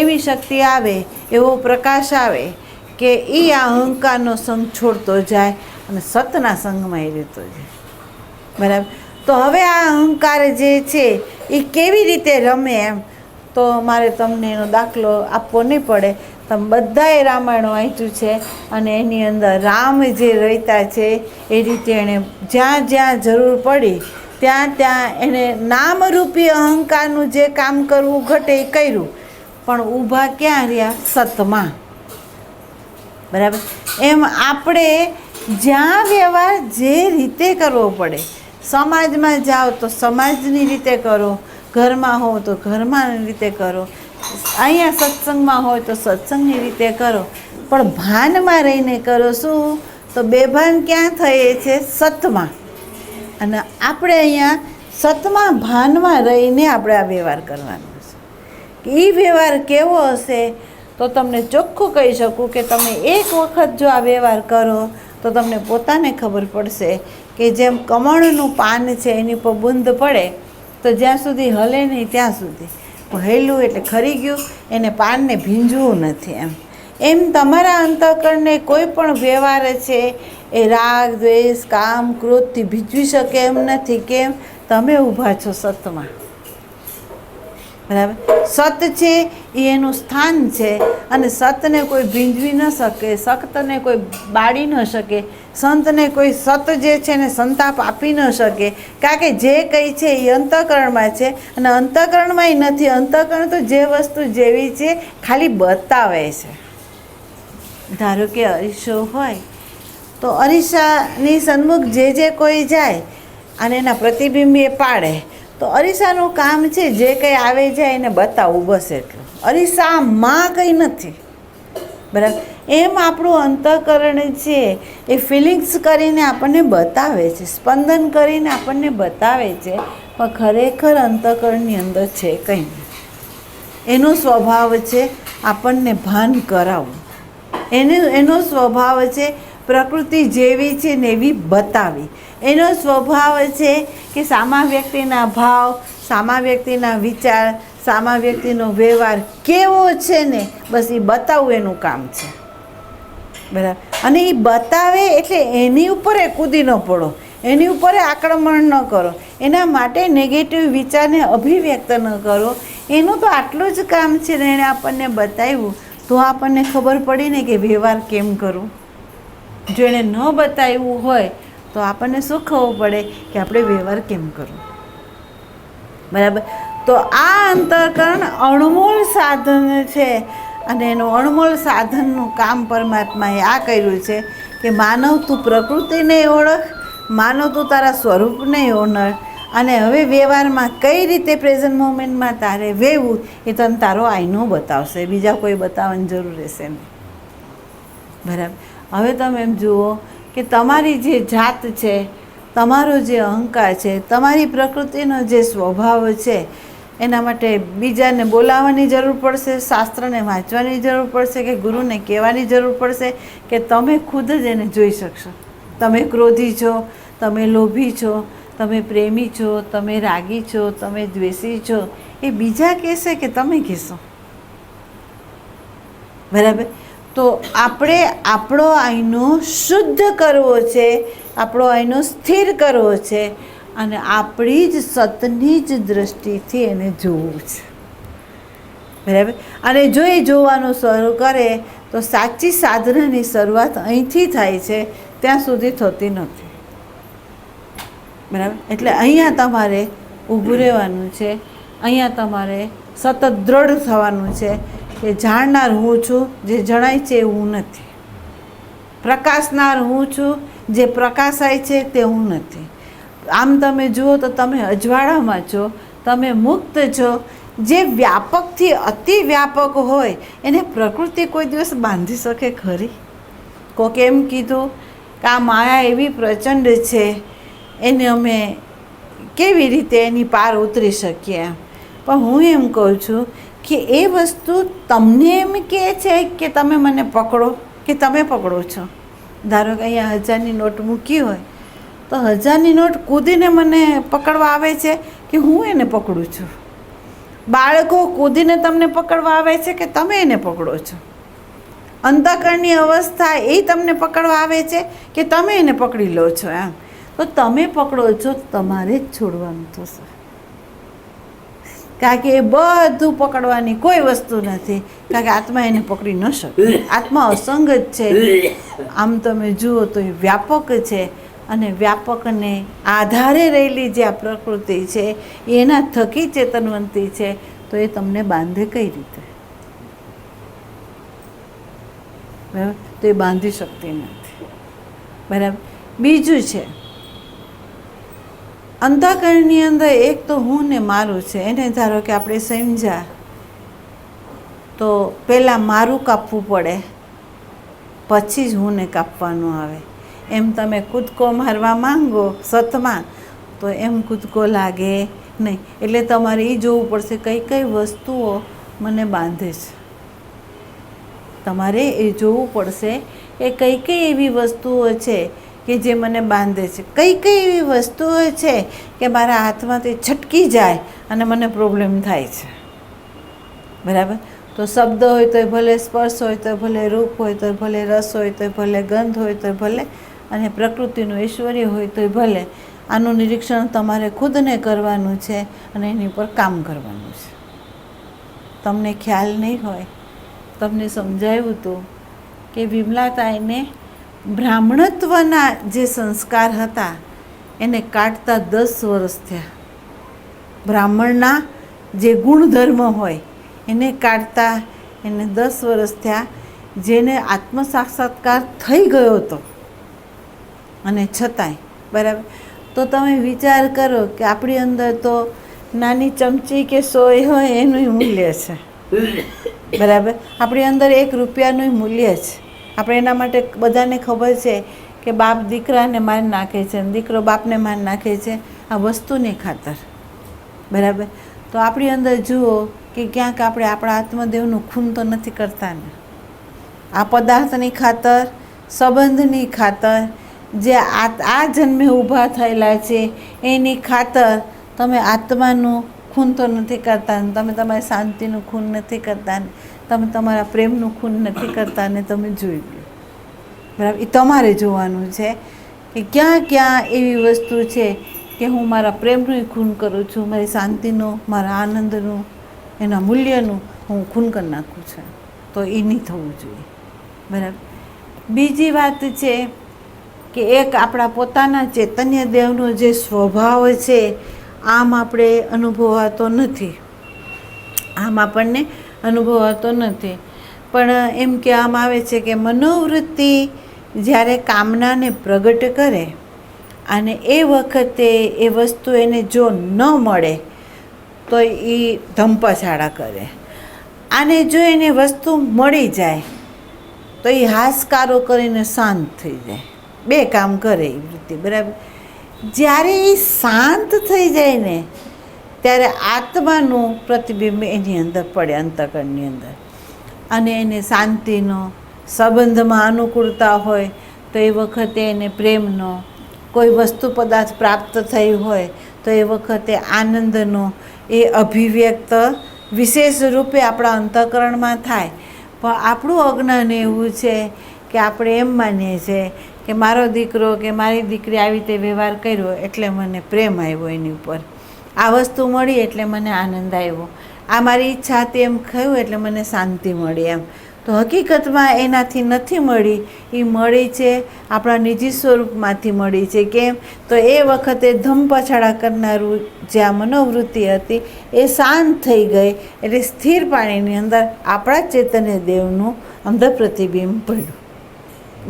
એવી શક્તિ આવે, એવો પ્રકાશ આવે કે એ આ અહંકારનો સંગ છોડતો જાય અને સતના સંગમાં એ રહેતો જાય. બરાબર. તો હવે આ અહંકાર જે છે એ કેવી રીતે રમે એમ તો મારે તમને એનો દાખલો આપવો નહીં પડે. તમે બધાએ રામાયણ વાંચ્યું છે અને એની અંદર રામ જે રહેતા છે એ રીતે એણે જ્યાં જ્યાં જરૂર પડી ત્યાં ત્યાં એને નામરૂપી અહંકારનું જે કામ કરવું ઘટે એ કર્યું, પણ ઊભા ક્યાં રહ્યા? સતમાં. બરાબર. એમ આપણે જ્યાં વ્યવહાર જે રીતે કરવો પડે, સમાજમાં જાઓ તો સમાજની રીતે કરો, ઘરમાં હો તો ઘરમાં રીતે કરો, અહીંયા સત્સંગમાં હોય તો સત્સંગની રીતે કરો, પણ ભાનમાં રહીને કરો. શું? તો બેભાન ક્યાં થઈએ છે? સતમાં. અને આપણે અહીંયા સતમાં ભાનમાં રહીને આપણે આ વ્યવહાર કરવાનો છે. કે એ વ્યવહાર કેવો હશે તો તમને ચોખ્ખું કહી શકું કે તમે એક વખત જો આ વ્યવહાર કરો તો તમને પોતાને ખબર પડશે કે જેમ કમળનું પાન છે એની પર બૂંદ પડે તો જ્યાં સુધી હલે નહીં ત્યાં સુધી, હેલું એટલે ખરી ગયું, એને પાનને ભીંજવું નથી. એમ તમારા અંતઃકરણને કોઈ પણ વ્યવહાર છે એ રાગ, દ્વેષ, કામ, ક્રોધથી ભીંજવી શકે એમ નથી. કેમ? તમે ઊભા છો સતમાં. બરાબર. સત છે એ એનું સ્થાન છે અને સતને કોઈ ભીંજવી ન શકે, સતને કોઈ બાળી ન શકે, સંતને કોઈ સત જે છે ને સંતાપ આપી ન શકે, કારણ કે જે કંઈ છે એ અંતઃકરણમાં છે અને અંતઃકરણમાંય નથી. અંતઃકરણ તો જે વસ્તુ જેવી છે ખાલી બતાવે છે. ધારો કે અરીસો હોય તો અરીસાની સન્મુખ જે કોઈ જાય અને એના પ્રતિબિંબ એ પાડે તો અરીસાનું કામ છે જે કંઈ આવે જાય એને બતાવવું, બસ એટલું. અરીસામાં કંઈ નથી. બરાબર. એમ આપણું અંતઃકરણ છે એ ફિલિંગ્સ કરીને આપણને બતાવે છે, સ્પંદન કરીને આપણને બતાવે છે, પણ ખરેખર અંતઃકરણની અંદર છે કંઈ નહીં. એનો સ્વભાવ છે આપણને ભાન કરાવવું, એનો સ્વભાવ છે પ્રકૃતિ જેવી છે ને એવી બતાવી, એનો સ્વભાવ છે કે સામા વ્યક્તિના ભાવ, સામા વ્યક્તિના વિચાર, સામા વ્યક્તિનો વ્યવહાર કેવો છે ને બસ એ બતાવવું એનું કામ છે. બરાબર. અને એ બતાવે એટલે એની ઉપર કૂદી ન પડો, એની ઉપર આક્રમણ ન કરો, એના માટે નેગેટિવ વિચારને અભિવ્યક્ત ન કરો. એનું તો આટલું જ કામ છે ને એણે આપણને બતાવ્યું તો આપણને ખબર પડી ને કે વ્યવહાર કેમ કરવું. જો એણે ન બતાવ્યું હોય તો આપણને શું ખબર પડે કે આપણે વ્યવહાર કેમ કરવો. બરાબર. તો આ અંતઃકરણ અણમોલ સાધન છે અને એનું અણમોલ સાધનનું કામ પરમાત્માએ આ કર્યું છે કે માનવ તું પ્રકૃતિને ઓળખ, માનવ તું તારા સ્વરૂપને ઓળખ, અને હવે વ્યવહારમાં કઈ રીતે પ્રેઝન્ટ મોમેન્ટમાં તારે વહેવું એ તને તારો આઈનો બતાવશે, બીજા કોઈ બતાવવાની જરૂર રહેશે નહીં. બરાબર. હવે તમે એમ જુઓ કે તમારી જે જાત છે, તમારો જે અહંકાર છે, તમારી પ્રકૃતિનો જે સ્વભાવ છે, એના માટે બીજાને બોલાવવાની જરૂર પડશે, શાસ્ત્રને વાંચવાની જરૂર પડશે કે ગુરુને કહેવાની જરૂર પડશે કે તમે ખુદ જ એને જોઈ શકશો. તમે ક્રોધી છો, તમે લોભી છો, તમે પ્રેમી છો, તમે રાગી છો, તમે દ્વેષી છો, એ બીજા કહેશે કે તમે કહેશો. બરાબર. તો આપણે આપણો આઈનો શુદ્ધ કરવો છે, આપણો આઈનો સ્થિર કરવો છે અને આપણી જ સતની જ દૃષ્ટિથી એને જોવું છે. બરાબર. અને જો એ જોવાનું શરૂ કરે તો સાચી સાધનાની શરૂઆત અહીંથી થાય છે, ત્યાં સુધી થતી નથી. બરાબર. એટલે અહીંયા તમારે ઊભું રહેવાનું છે, અહીંયા તમારે સતત દ્રઢ થવાનું છે કે જાણનાર હું છું, જે જણાય છે એ હું નથી. પ્રકાશનાર હું છું, જે પ્રકાશાય છે તે હું નથી. આમ તમે જુઓ તો તમે અજવાળામાં છો, તમે મુક્ત છો, જે વ્યાપકથી અતિ વ્યાપક હોય એને પ્રકૃતિ કોઈ દિવસ બાંધી શકે ખરી? કોકે એમ કીધું કે આ માયા એવી પ્રચંડ છે, એને અમે કેવી રીતે એની પાર ઉતરી શકીએ? પણ હું એમ કહું છું કે એ વસ્તુ તમને એમ કહે છે કે તમે મને પકડો, કે તમે પકડો છો? ધારો કે અહીંયા 1000ની નોટ મૂકી હોય તો 1000ની નોટ કૂદીને મને પકડવા આવે છે કે હું એને પકડું છું? બાળકો કૂદીને તમને પકડવા આવે છે કે તમે એને પકડો છો? અંતઃકરણની અવસ્થા એ તમને પકડવા આવે છે કે તમે એને પકડી લો છો? એમ તો તમે પકડો છો, તમારે જ છોડવાનું થશે, કારણ કે એ બધું પકડવાની કોઈ વસ્તુ નથી, કારણ કે આત્મા એને પકડી ન શકે. આત્મા અસંગ જ છે. આમ તમે જુઓ તો એ વ્યાપક છે, અને વ્યાપકને આધારે રહેલી જે આ પ્રકૃતિ છે એના થકી ચેતનવંતી છે, તો એ તમને બાંધે કઈ રીતે? બરાબર? તો એ બાંધી શકતી નથી. બરાબર? બીજું છે, અંતઃકરણની અંદર એક તો હું ને મારું છે. એને ધારો કે આપણે સમજ્યા તો પહેલાં મારું કાપવું પડે, પછી જ હું ને કાપવાનું આવે. એમ તમે કૂદકો મારવા માંગો સતમાં તો એમ કૂદકો લાગે નહીં. એટલે તમારે એ જોવું પડશે કઈ કઈ વસ્તુઓ મને બાંધે છે. તમારે એ જોવું પડશે કે કઈ કઈ એવી વસ્તુઓ છે કે જે મને બાંધે છે, કઈ કઈ એવી વસ્તુઓ છે કે મારા હાથમાંથી છટકી જાય અને મને પ્રોબ્લેમ થાય છે. બરાબર? તો શબ્દ હોય તો ભલે, સ્પર્શ હોય તો ભલે, રૂપ હોય તો ભલે, રસ હોય તો ભલે, ગંધ હોય તો ભલે, અને પ્રકૃતિનું ઐશ્વર્ય હોય તો ભલે, આનું નિરીક્ષણ તમારે ખુદને કરવાનું છે અને એની ઉપર કામ કરવાનું છે. તમને ખ્યાલ નહીં હોય, તમને સમજાવ્યું હતું કે વિમલાતાઈને બ્રાહ્મણત્વના જે સંસ્કાર હતા એને કાઢતા 10 વર્ષ થયા. બ્રાહ્મણના જે ગુણધર્મ હોય એને કાઢતા એને 10 વર્ષ થયા, જેને આત્મ સાક્ષાત્કાર થઈ ગયો હતો અને છતાંય. બરાબર? તો તમે વિચાર કરો કે આપણી અંદર તો નાની ચમચી કે સોય હોય એનું મૂલ્ય છે. બરાબર? આપણી અંદર 1 રૂપિયાનું મૂલ્ય છે. આપણે એના માટે બધાને ખબર છે કે બાપ દીકરાને મારી નાખે છે અને દીકરો બાપને મારી નાખે છે, આ વસ્તુની ખાતર. બરાબર? તો આપણી અંદર જુઓ કે ક્યાંક આપણે આપણા આત્મદેવનું ખૂન તો નથી કરતા ને? આ પદાર્થની ખાતર, સંબંધની ખાતર, જે આ જન્મે ઊભા થયેલા છે એની ખાતર તમે આત્માનું ખૂન તો નથી કરતા ને, તમે તમારી શાંતિનું ખૂન નથી કરતા ને, તમે તમારા પ્રેમનું ખૂન નથી કરતા ને. તમે જોઈ લો. બરાબર? એ તમારે જોવાનું છે કે ક્યાં ક્યાં એવી વસ્તુ છે કે હું મારા પ્રેમનું ખૂન કરું છું, મારી શાંતિનું, મારા આનંદનું, એના મૂલ્યનું હું ખૂન કરી નાખું છું. તો એ નહીં થવું જોઈએ. બરાબર? બીજી વાત છે કે એક આપણા પોતાના ચૈતન્ય દેવનો જે સ્વભાવ છે આમ આપણે અનુભવાતો નથી, આમ આપણને અનુભવાતો નથી. પણ એમ કહેવામાં આવે છે કે મનોવૃત્તિ જ્યારે કામનાને પ્રગટ કરે અને એ વખતે એ વસ્તુ એને જો ન મળે તો એ ધંપછાડા કરે, અને જો એને વસ્તુ મળી જાય તો એ હાશકારો કરીને શાંત થઈ જાય. 2 કામ કરે એ વૃત્તિ. બરાબર? જ્યારે એ શાંત થઈ જાય ને ત્યારે આત્માનું પ્રતિબિંબ એની અંદર પડે, અંતઃકરણની અંદર, અને એને શાંતિનો, સંબંધમાં અનુકૂળતા હોય તો એ વખતે એને પ્રેમનો, કોઈ વસ્તુ પદાર્થ પ્રાપ્ત થઈ હોય તો એ વખતે આનંદનો એ અભિવ્યક્ત વિશેષ રૂપે આપણા અંતઃકરણમાં થાય. પણ આપણું અજ્ઞાન એવું છે કે આપણે એમ માનીએ છીએ કે મારો દીકરો કે મારી દીકરી આવી રીતે વ્યવહાર કર્યો એટલે મને પ્રેમ આવ્યો, એની ઉપર આ વસ્તુ મળી એટલે મને આનંદ આવ્યો, આ મારી ઈચ્છા હતી એમ કહ્યું એટલે મને શાંતિ મળી. એમ તો હકીકતમાં એનાથી નથી મળી, એ મળી છે આપણા નિજી સ્વરૂપમાંથી મળી છે. કેમ? તો એ વખતે ધમપછાડા કરનારું જે આ મનોવૃત્તિ હતી એ શાંત થઈ ગઈ, એટલે સ્થિર પાણીની અંદર આપણા ચૈતન્ય દેવનું અંદર પ્રતિબિંબ પડ્યું.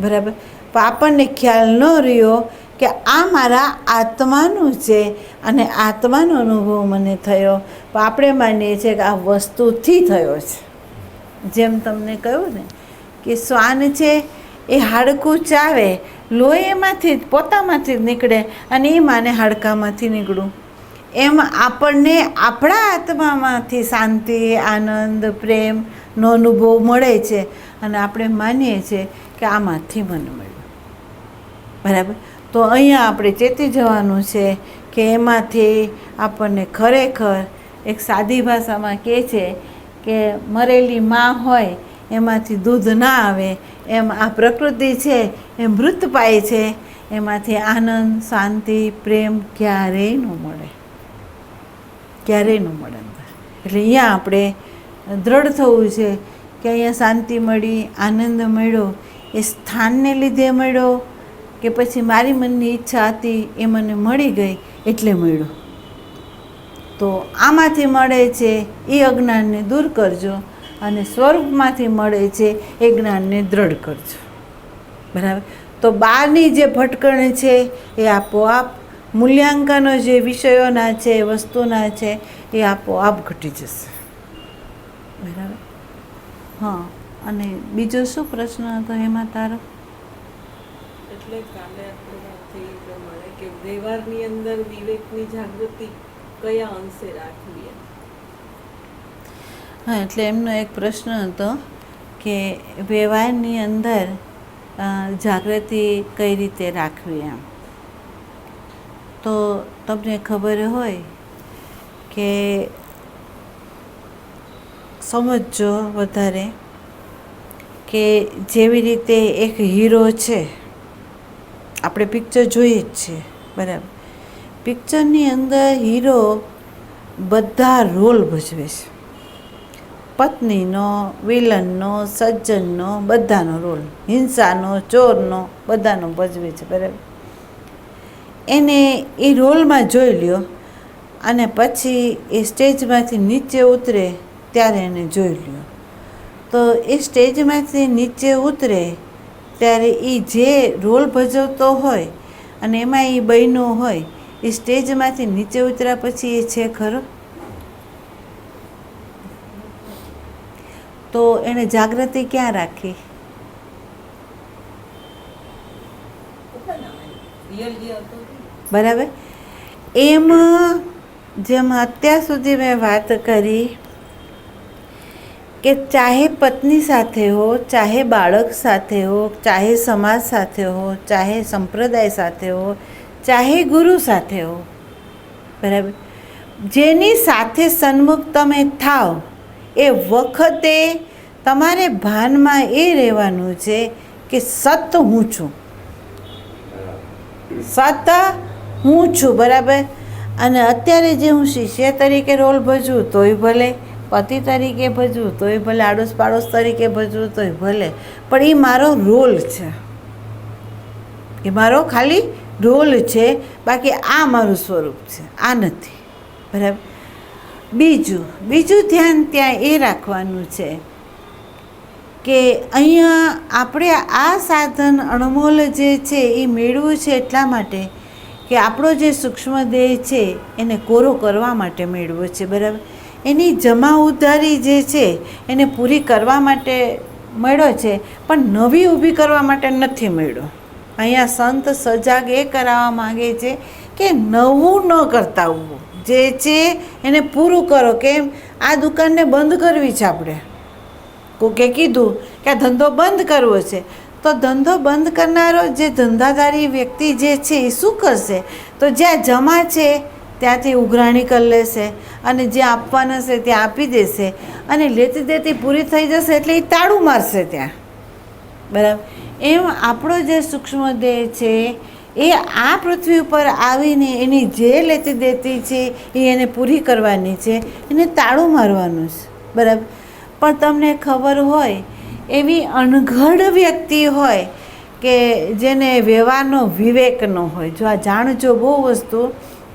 બરાબર? પણ આપણને ખ્યાલ ન રહ્યો કે આ મારા આત્માનું છે અને આત્માનો અનુભવ મને થયો. પણ આપણે માનીએ છીએ કે આ વસ્તુથી થયો છે. જેમ તમને કહ્યું ને કે શ્વાન છે એ હાડકું ચાવે, લોહી એમાંથી જ પોતામાંથી જ નીકળે અને એ માને હાડકામાંથી નીકળું. એમ આપણને આપણા આત્મામાંથી શાંતિ, આનંદ, પ્રેમનો અનુભવ મળે છે અને આપણે માનીએ છીએ કે આમાંથી મને મળ્યું. બરાબર? તો અહીંયા આપણે ચેતી જવાનું છે કે એમાંથી આપણને ખરેખર એક સાદી ભાષામાં કહે છે કે મરેલી માં હોય એમાંથી દૂધ ના આવે, એમ આ પ્રકૃતિ છે એ મૃત પાય છે, એમાંથી આનંદ, શાંતિ, પ્રેમ ક્યારેય ન મળે, ક્યારેય ન મળે અંદર. એટલે અહીંયા આપણે દ્રઢ થવું છે કે અહીંયા શાંતિ મળી, આનંદ મળ્યો એ સ્થાનને લીધે મળ્યો કે પછી મારી મનની ઈચ્છા હતી એ મને મળી ગઈ એટલે મળ્યું. તો આમાંથી મળે છે એ અજ્ઞાનને દૂર કરજો અને સ્વરૂપમાંથી મળે છે એ જ્ઞાનને દ્રઢ કરજો. બરાબર? તો બહારની જે ભટકણ છે એ આપોઆપ, મૂલ્યાંકનો જે વિષયોના છે, વસ્તુના છે એ આપોઆપ ઘટી જશે. બરાબર? હા. અને બીજો શું પ્રશ્ન હતો એમાં તારો? એટલે કાલે આપણે વાત થઈ પ્રમાણે કે વ્યવહારની અંદર વિવેકની જાગૃતિ કયા અંશે રાખવી? હા, એટલે એમનો એક પ્રશ્ન હતો કે વ્યવહારની અંદર જાગૃતિ કઈ રીતે રાખવી એમ. તો તમને ખબર હોય કે સમજો વધારે કે જેવી રીતે એક હીરો છે, આપણે પિક્ચર જોઈએ જ છીએ. બરાબર? પિક્ચરની અંદર હીરો બધા રોલ ભજવે છે. પત્નીનો, વિલનનો, સજ્જનનો, બધાનો રોલ, હિંસાનો, ચોરનો, બધાનો ભજવે છે. બરાબર? એને એ રોલમાં જોઈ લ્યો અને પછી એ સ્ટેજમાંથી નીચે ઉતરે ત્યારે એને જોઈ લ્યો. તો એ સ્ટેજમાંથી નીચે ઉતરે ત્યારે એ જે રોલ ભજવતો હોય અને એમાં એ બહેનો હોય, એ સ્ટેજમાંથી નીચે ઉતર્યા પછી એ છે ખરો? તો એણે જાગૃતિ ક્યાં રાખી? બરાબર? એમ જેમ અત્યાર સુધી મેં વાત કરી કે ચાહે પત્ની સાથે હો, ચાહે બાળક સાથે હો, ચાહે સમાજ સાથે હો, ચાહે સંપ્રદાય સાથે હો, ચાહે ગુરુ સાથે હો, બરાબર, જેની સાથે સન્મુખ તમે થાવ એ વખતે તમારે ભાનમાં એ રહેવાનું છે કે સત હું છું, સત હું છું. બરાબર? અને અત્યારે જે હું શિષ્ય તરીકે રોલ ભજવું તોય ભલે, પતિ તરીકે ભજવું તોય ભલે, આડોશ પાડોશ તરીકે ભજવું તોય ભલે, પણ એ મારો રોલ છે, એ મારો ખાલી રોલ છે, બાકી આ મારું સ્વરૂપ છે, આ નથી. બરાબર? બીજું ધ્યાન ત્યાં એ રાખવાનું છે કે અહીંયા આપણે આ સાધન અણમોલ જે છે એ મેળવું છે એટલા માટે કે આપણો જે સૂક્ષ્મ દેહ છે એને કોરો કરવા માટે મેળવો છે. બરાબર? એની જમા ઉધારી જે છે એને પૂરી કરવા માટે મળ્યો છે, પણ નવી ઊભી કરવા માટે નથી મળ્યો. અહીંયા સંત સજાગ એ કરાવવા માગે છે કે નવું ન કરતા હોવું, જે છે એને પૂરું કરો. કેમ? આ દુકાનને બંધ કરવી છે આપણે. કોકે કીધું કે આ ધંધો બંધ કરવો છે, તો ધંધો બંધ કરનારો જે ધંધાદારી વ્યક્તિ જે છે એ શું કરશે? તો જ્યાં જમા છે ત્યાંથી ઉઘરાણી કરી લેશે અને જ્યાં આપવાના છે ત્યાં આપી દેશે અને લેતી દેતી પૂરી થઈ જશે એટલે એ તાળું મારશે ત્યાં. બરાબર? એમ આપણો જે સૂક્ષ્મ દેહ છે એ આ પૃથ્વી ઉપર આવીને એની જે લેતી દેતી છે એ એને પૂરી કરવાની છે, એને તાળું મારવાનું છે. બરાબર? પણ તમને ખબર હોય એવી અણઘડ વ્યક્તિ હોય કે જેને વ્યવહારનો વિવેક ન હોય, જો આ જાણજો બહુ વસ્તુ,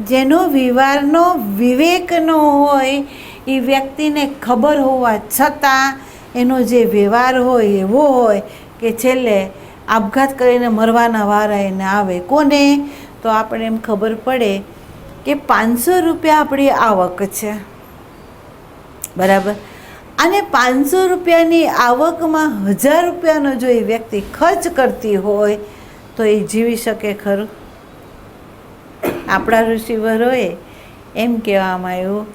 જેનો વ્યવહારનો વિવેક ન હોય એ વ્યક્તિને ખબર હોવા છતાં એનો જે વ્યવહાર હોય એવો હોય કે છેલ્લે આપઘાત કરીને મરવાના વારા એને આવે. કોને? તો આપણે એમ ખબર પડે કે 500 રૂપિયા આપણી આવક છે, બરાબર. અને 500 રૂપિયાની આવકમાં 1000 રૂપિયાનો જો એ વ્યક્તિ ખર્ચ કરતી હોય તો એ જીવી શકે ખરું? આપણા ઋષિવરોએ એમ કહેવામાં આવ્યું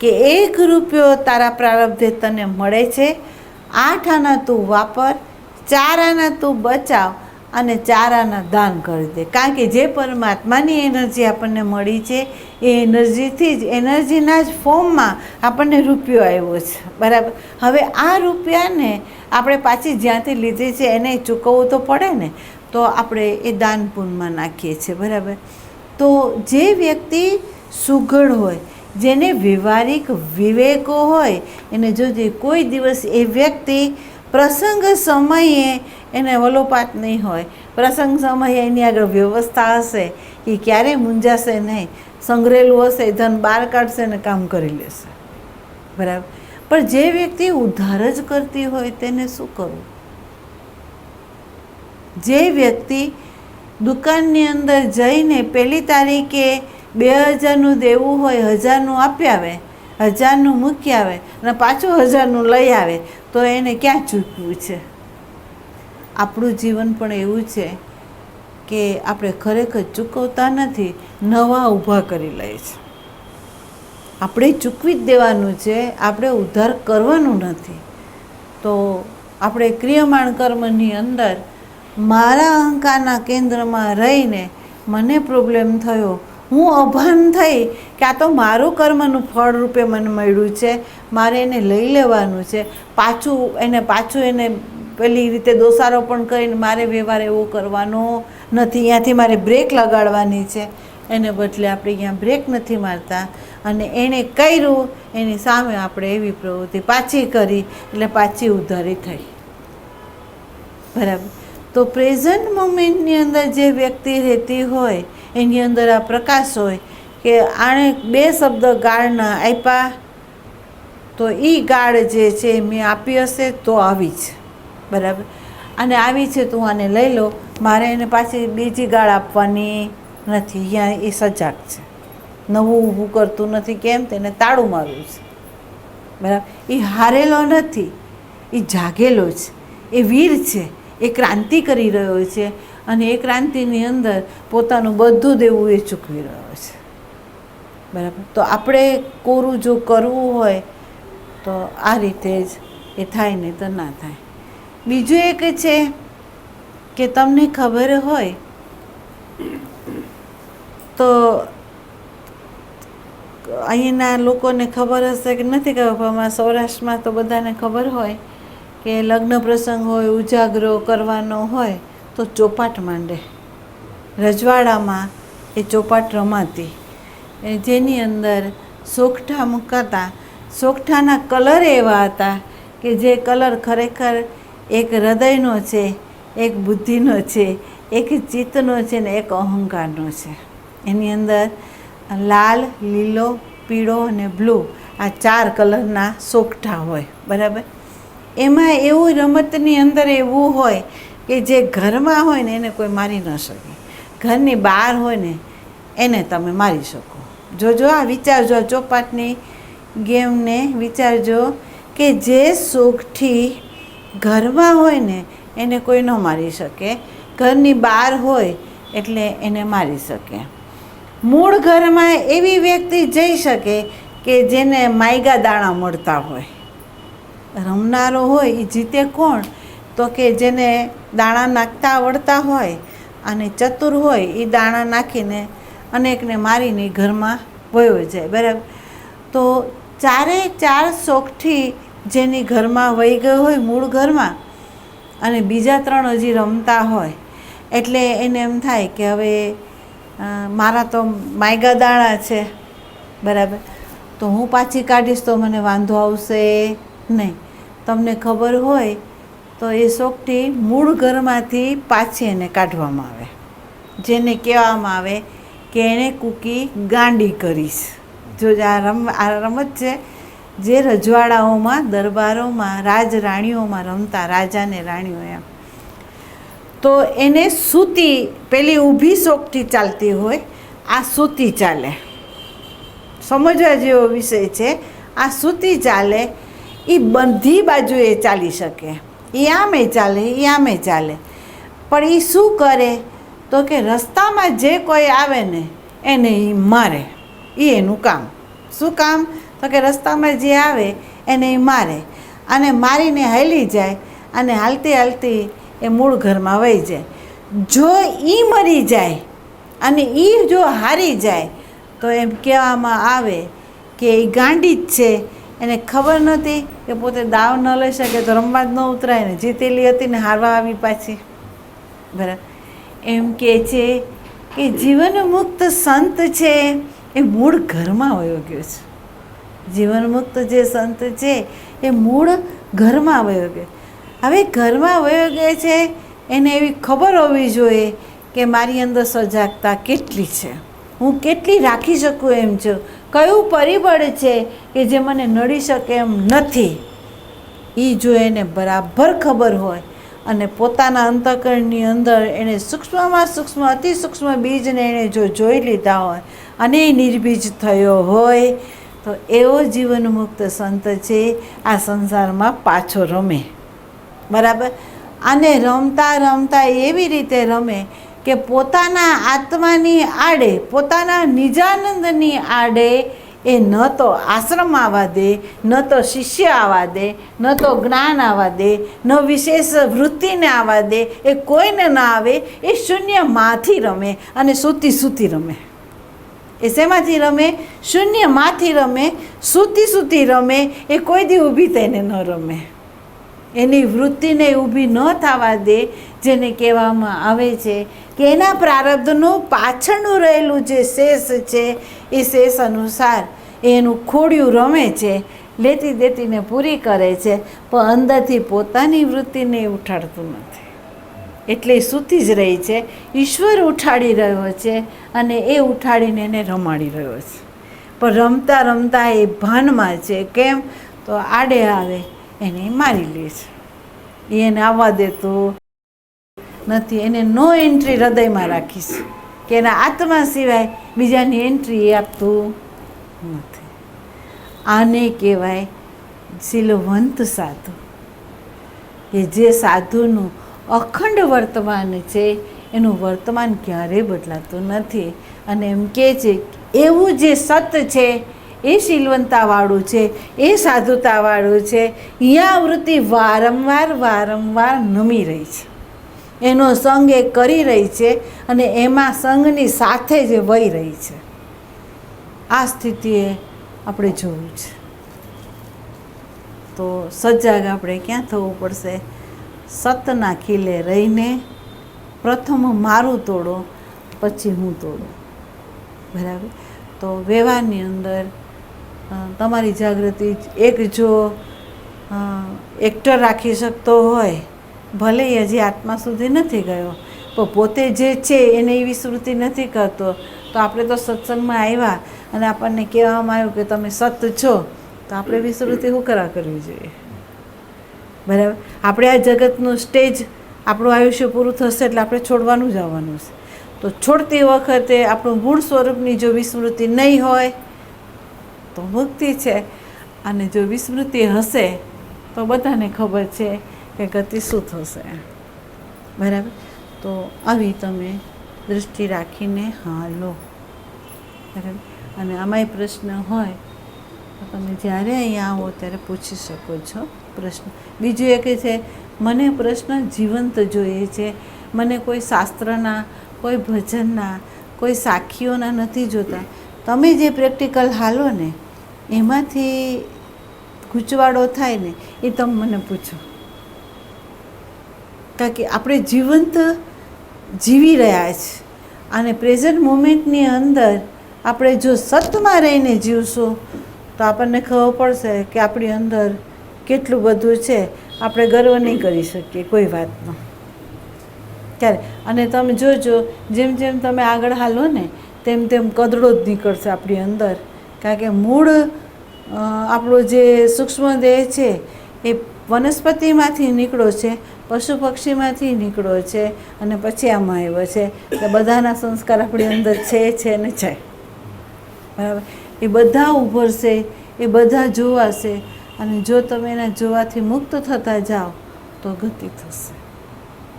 કે 1 રૂપિયો તારા પ્રારબ્ધે તને મળે છે, 8 આના તું વાપર, 4 આના તું બચાવ અને 4 આના દાન કરી દે. કારણ કે જે પરમાત્માની એનર્જી આપણને મળી છે એ એનર્જીથી જ, એનર્જીના જ ફોર્મમાં આપણને રૂપિયો આવ્યો છે, બરાબર. હવે આ રૂપિયાને આપણે પાછી જ્યાંથી લીધી છે એને ચૂકવવું તો પડે ને, તો આપણે એ દાન પુણ્યમાં નાખીએ છીએ, બરાબર. તો જે વ્યક્તિ સુઘડ હોય, જેને વ્યવહારિક વિવેકો હોય, એને જોજે કોઈ દિવસ એ વ્યક્તિ પ્રસંગ સમયે એને વલોપાત નહીં હોય. પ્રસંગ સમયે એની આગળ વ્યવસ્થા હશે, એ ક્યારેય મૂંઝાશે નહીં. સંગ્રહેલું હશે ધન બહાર કાઢશે ને કામ કરી લેશે, બરાબર. પણ જે વ્યક્તિ ઉધાર જ કરતી હોય તેને શું કરવું? જે વ્યક્તિ દુકાનની અંદર જઈને 1લી તારીખે 2000નું દેવું હોય, 1000નું આપી આવે, 1000નું મૂકી આવે અને પાછું 1000નું લઈ આવે, તો એને ક્યાં ચૂકવું છે? આપણું જીવન પણ એવું છે કે આપણે ખરેખર ચૂકવતા નથી, નવા ઊભા કરી લઈએ છીએ. આપણે ચૂકવી જ દેવાનું છે, આપણે ઉધાર કરવાનું નથી. તો આપણે ક્રિયમાણ કર્મની અંદર મારા અહંકારના કેન્દ્રમાં રહીને મને પ્રોબ્લેમ થયો, હું અભાન થઈ કે આ તો મારું કર્મનું ફળ રૂપે મને મળ્યું છે, મારે એને લઈ લેવાનું છે, પાછું એને પેલી રીતે દોષારોપણ કરીને મારે વ્યવહાર એવો કરવાનો નથી, અહીંયાથી મારે બ્રેક લગાડવાની છે. એને બદલે આપણે અહીંયા બ્રેક નથી મારતા અને એણે કર્યું એની સામે આપણે એવી પ્રવૃત્તિ પાછી કરી, એટલે પાછી ઉધારી થઈ, બરાબર. તો પ્રેઝન્ટ મોમેન્ટની અંદર જે વ્યક્તિ રહેતી હોય એની અંદર આ પ્રકાશ હોય કે આણે 2 શબ્દ ગાળના આપ્યા, તો એ ગાળ જે છે મેં આપી હશે તો આવી છે, બરાબર. અને આવી છે તું આને લઈ લો, મારે એને પાછી બીજી ગાળ આપવાની નથી. અહીંયા એ સજાગ છે, નવું ઊભું કરતું નથી. કેમ? તેને તાળું મારવું છે, બરાબર. એ હારેલો નથી, એ જાગેલો છે, એ વીર છે, એ ક્રાંતિ કરી રહ્યો છે અને એ ક્રાંતિની અંદર પોતાનું બધું દેવું એ ચૂકવી રહ્યો છે, બરાબર. તો આપણે કોરું જો કરવું હોય તો આ રીતે જ એ થાય, નહીં તો ના થાય. બીજું એક છે કે તમને ખબર હોય તો અહીંના લોકોને ખબર હશે કે નથી ખબર, પણ અમારા સૌરાષ્ટ્રમાં તો બધાને ખબર હોય કે લગ્ન પ્રસંગ હોય, ઉજાગરો કરવાનો હોય તો ચોપાટ માંડે. રજવાડામાં એ ચોપાટ રમાતી, જેની અંદર સોગઠા મુકાતા. સોગઠાના કલર એવા હતા કે જે કલર ખરેખર એક હૃદયનો છે, એક બુદ્ધિનો છે, એક ચિત્તનો છે ને એક અહંકારનો છે. એની અંદર લાલ, લીલો, પીળો અને બ્લુ આ 4 કલરના સોગઠા હોય, બરાબર. એમાં એવું રમતની અંદર એવું હોય કે જે ઘરમાં હોય ને એને કોઈ મારી ન શકે, ઘરની બહાર હોય ને એને તમે મારી શકો. જોજો, આ વિચારજો, ચોપાટની ગેમને વિચારજો કે જે સોગઠી ઘરમાં હોય ને એને કોઈ ન મારી શકે, ઘરની બહાર હોય એટલે એને મારી શકે. મૂળ ઘરમાં એવી વ્યક્તિ જઈ શકે કે જેને માયગા દાણા મળતા હોય. રમનારો હોય એ જીતે કોણ? તો કે જેને દાણા નાખતા આવડતા હોય અને ચતુર હોય એ દાણા નાખીને અનેકને મારીને ઘરમાં વયો જાય, બરાબર. તો 4 સોગઠી જેની ઘરમાં વહી ગઈ હોય મૂળ ઘરમાં, અને બીજા 3 હજી રમતા હોય, એટલે એને એમ થાય કે હવે મારા તો માયગા દાણા છે, બરાબર, તો હું પાછી કાઢીશ તો મને વાંધો આવશે નહીં. તમને ખબર હોય તો એ સોગઠી મૂળ ઘરમાંથી પાછી એને કાઢવામાં આવે, જેને કહેવામાં આવે કે એણે કૂકી ગાંડી કરીશ. જો આ રમત છે જે રજવાડાઓમાં, દરબારોમાં, રાજરાણીઓમાં રમતા, રાજા ને રાણીઓ એમ. તો એને સૂતી, પેલી ઊભી શોખથી ચાલતી હોય, આ સૂતી ચાલે. સમજવા જેવો વિષય છે. આ સૂતી ચાલે, એ બધી બાજુએ ચાલી શકે, એ આમે ચાલે, એ આમે ચાલે. પણ એ શું કરે તો કે રસ્તામાં જે કોઈ આવે ને એને એ મારે. એ એનું કામ. શું કામ? તો કે રસ્તામાં જે આવે એને એ મારે, અને મારીને હાલી જાય, અને હાલતી હાલતી એ મૂળ ઘરમાં વહી જાય. જો એ મરી જાય અને એ જો હારી જાય તો એમ કહેવામાં આવે કે એ ગાંડી જ છે, એને ખબર નહોતી કે પોતે દાવ ન લઈ શકે તો રમવા જ ન ઉતરાય ને, જીતેલી હતી ને હારવા આવી પાછી. બરાબર. એમ કહે છે કે જીવન મુક્ત સંત છે એ મૂળ ઘરમાં વયો ગયો છે. જીવન મુક્ત જે સંત છે એ મૂળ ઘરમાં વયો ગયો. હવે ઘરમાં વયો ગયો છે એને એવી ખબર હોવી જોઈએ કે મારી અંદર સજાગતા કેટલી છે, હું કેટલી રાખી શકું એમ છું, કયું પરિબળ છે કે જે મને નડી શકે એમ નથી. એ જો એને બરાબર ખબર હોય અને પોતાના અંતઃકરણની અંદર એણે સૂક્ષ્મમાં સૂક્ષ્મ, અતિ સૂક્ષ્મ બીજને એણે જો જોઈ લીધા હોય અને એ નિર્બીજ થયો હોય તો એવો જીવન મુક્ત સંત છે આ સંસારમાં પાછો રમે. બરાબર. અને રમતા રમતા એવી રીતે રમે કે પોતાના આત્માની આડે, પોતાના નિજાનંદની આડે એ ન તો આશ્રમ આવવા દે, ન તો શિષ્ય આવવા દે, ન તો જ્ઞાન આવવા દે, ન વિશેષ વૃત્તિને આવવા દે, એ કોઈને ના આવે. એ શૂન્યમાંથી રમે અને સૂતી સૂતી રમે. એ શેમાંથી રમે? શૂન્યમાંથી રમે, સૂતી સૂતી રમે. એ કોઈ દી ઊભી થઈને ન રમે. એની વૃત્તિને ઊભી ન થવા દે, જેને કહેવામાં આવે છે કે એના પ્રારબ્ધનું પાછળનું રહેલું જે શેષ છે એ શેષ અનુસાર એનું ખોડિયું રમે છે, લેતી દેતીને પૂરી કરે છે, પણ અંદરથી પોતાની વૃત્તિને ઉઠાડતું નથી. એટલે સૂતી જ રહી છે. ઈશ્વર ઉઠાડી રહ્યો છે અને એ ઉઠાડીને એને રમાડી રહ્યો છે. પણ રમતા રમતા એ ભાનમાં છે. કેમ? તો આડે આવે એને મારી લે છે. એને આવવા દેતું નથી. એને નો એન્ટ્રી હૃદયમાં રાખીશ કે એના આત્મા સિવાય બીજાની એન્ટ્રી એ આપતું નથી. આને કહેવાય શીલવંત સાધુ, કે જે સાધુનું અખંડ વર્તમાન છે, એનું વર્તમાન ક્યારેય બદલાતું નથી. અને એમ કહે છે એવું જે સત છે એ શીલવંતાવાળું છે, એ સાધુતાવાળું છે. અહીંયા વૃત્તિ વારંવાર વારંવાર નમી રહી છે, એનો સંગ એ કરી રહી છે અને એમાં સંગની સાથે જ વહી રહી છે. આ સ્થિતિએ આપણે જોવું છે. તો સજાગ આપણે ક્યાં થવું પડશે? સતના ખીલે રહીને પ્રથમ મારું તોડો, પછી હું તોડું. બરાબર. તો વ્યવહારની અંદર તમારી જાગૃતિ એક જો એક્ટર રાખી શકતો હોય, ભલે એ હજી આત્મા સુધી નથી ગયો, પણ પોતે જે છે એને એ વિસ્મૃતિ નથી કરતો, તો આપણે તો સત્સંગમાં આવ્યા અને આપણને કહેવામાં આવ્યું કે તમે સત છો, તો આપણે વિસ્મૃતિ શું કરવી જોઈએ? બરાબર. આપણે આ જગતનું સ્ટેજ, આપણું આયુષ્ય પૂરું થશે એટલે આપણે છોડવાનું જ આવવાનું છે. તો છોડતી વખતે આપણું મૂળ સ્વરૂપની જો વિસ્મૃતિ નહીં હોય તો મુક્તિ છે, અને જો વિસ્મૃતિ હશે તો બધાને ખબર છે કે ગતિ શું થશે. બરાબર. તો આવી તમે દૃષ્ટિ રાખીને હાલો. બરાબર. અને આમાંય પ્રશ્ન હોય તો તમે જ્યારે અહીંયા આવો ત્યારે પૂછી શકો છો પ્રશ્ન. બીજું એક છે, મને પ્રશ્ન જીવંત જોઈએ છે, મને કોઈ શાસ્ત્રના, કોઈ ભજનના, કોઈ સાખીઓના નથી જોતા. તમે જે પ્રેક્ટિકલ હાલો ને એમાંથી ગૂંચવાડો થાય ને એ તમે મને પૂછો. કારણ કે આપણે જીવંત જીવી રહ્યા છીએ અને પ્રેઝન્ટ મોમેન્ટની અંદર આપણે જો સતમાં રહીને જીવશું તો આપણને ખબર પડશે કે આપણી અંદર કેટલું બધું છે. આપણે ગર્વ નહીં કરી શકીએ કોઈ વાતનો ત્યારે. અને તમે જોજો જેમ જેમ તમે આગળ હાલો ને તેમ તેમ કદડો જ નીકળશે આપણી અંદર. કારણ કે મૂળ આપણો જે સૂક્ષ્મ દેહ છે એ વનસ્પતિમાંથી નીકળ્યો છે, પશુ પક્ષીમાંથી નીકળ્યો છે અને પછી આમાં આવ્યો છે. એટલે બધાના સંસ્કાર આપણી અંદર છે ને છે. બરાબર? એ બધા ઉભરશે, એ બધા જોવાશે અને જો તમે એના જોવાથી મુક્ત થતા જાઓ તો ગતિ થશે.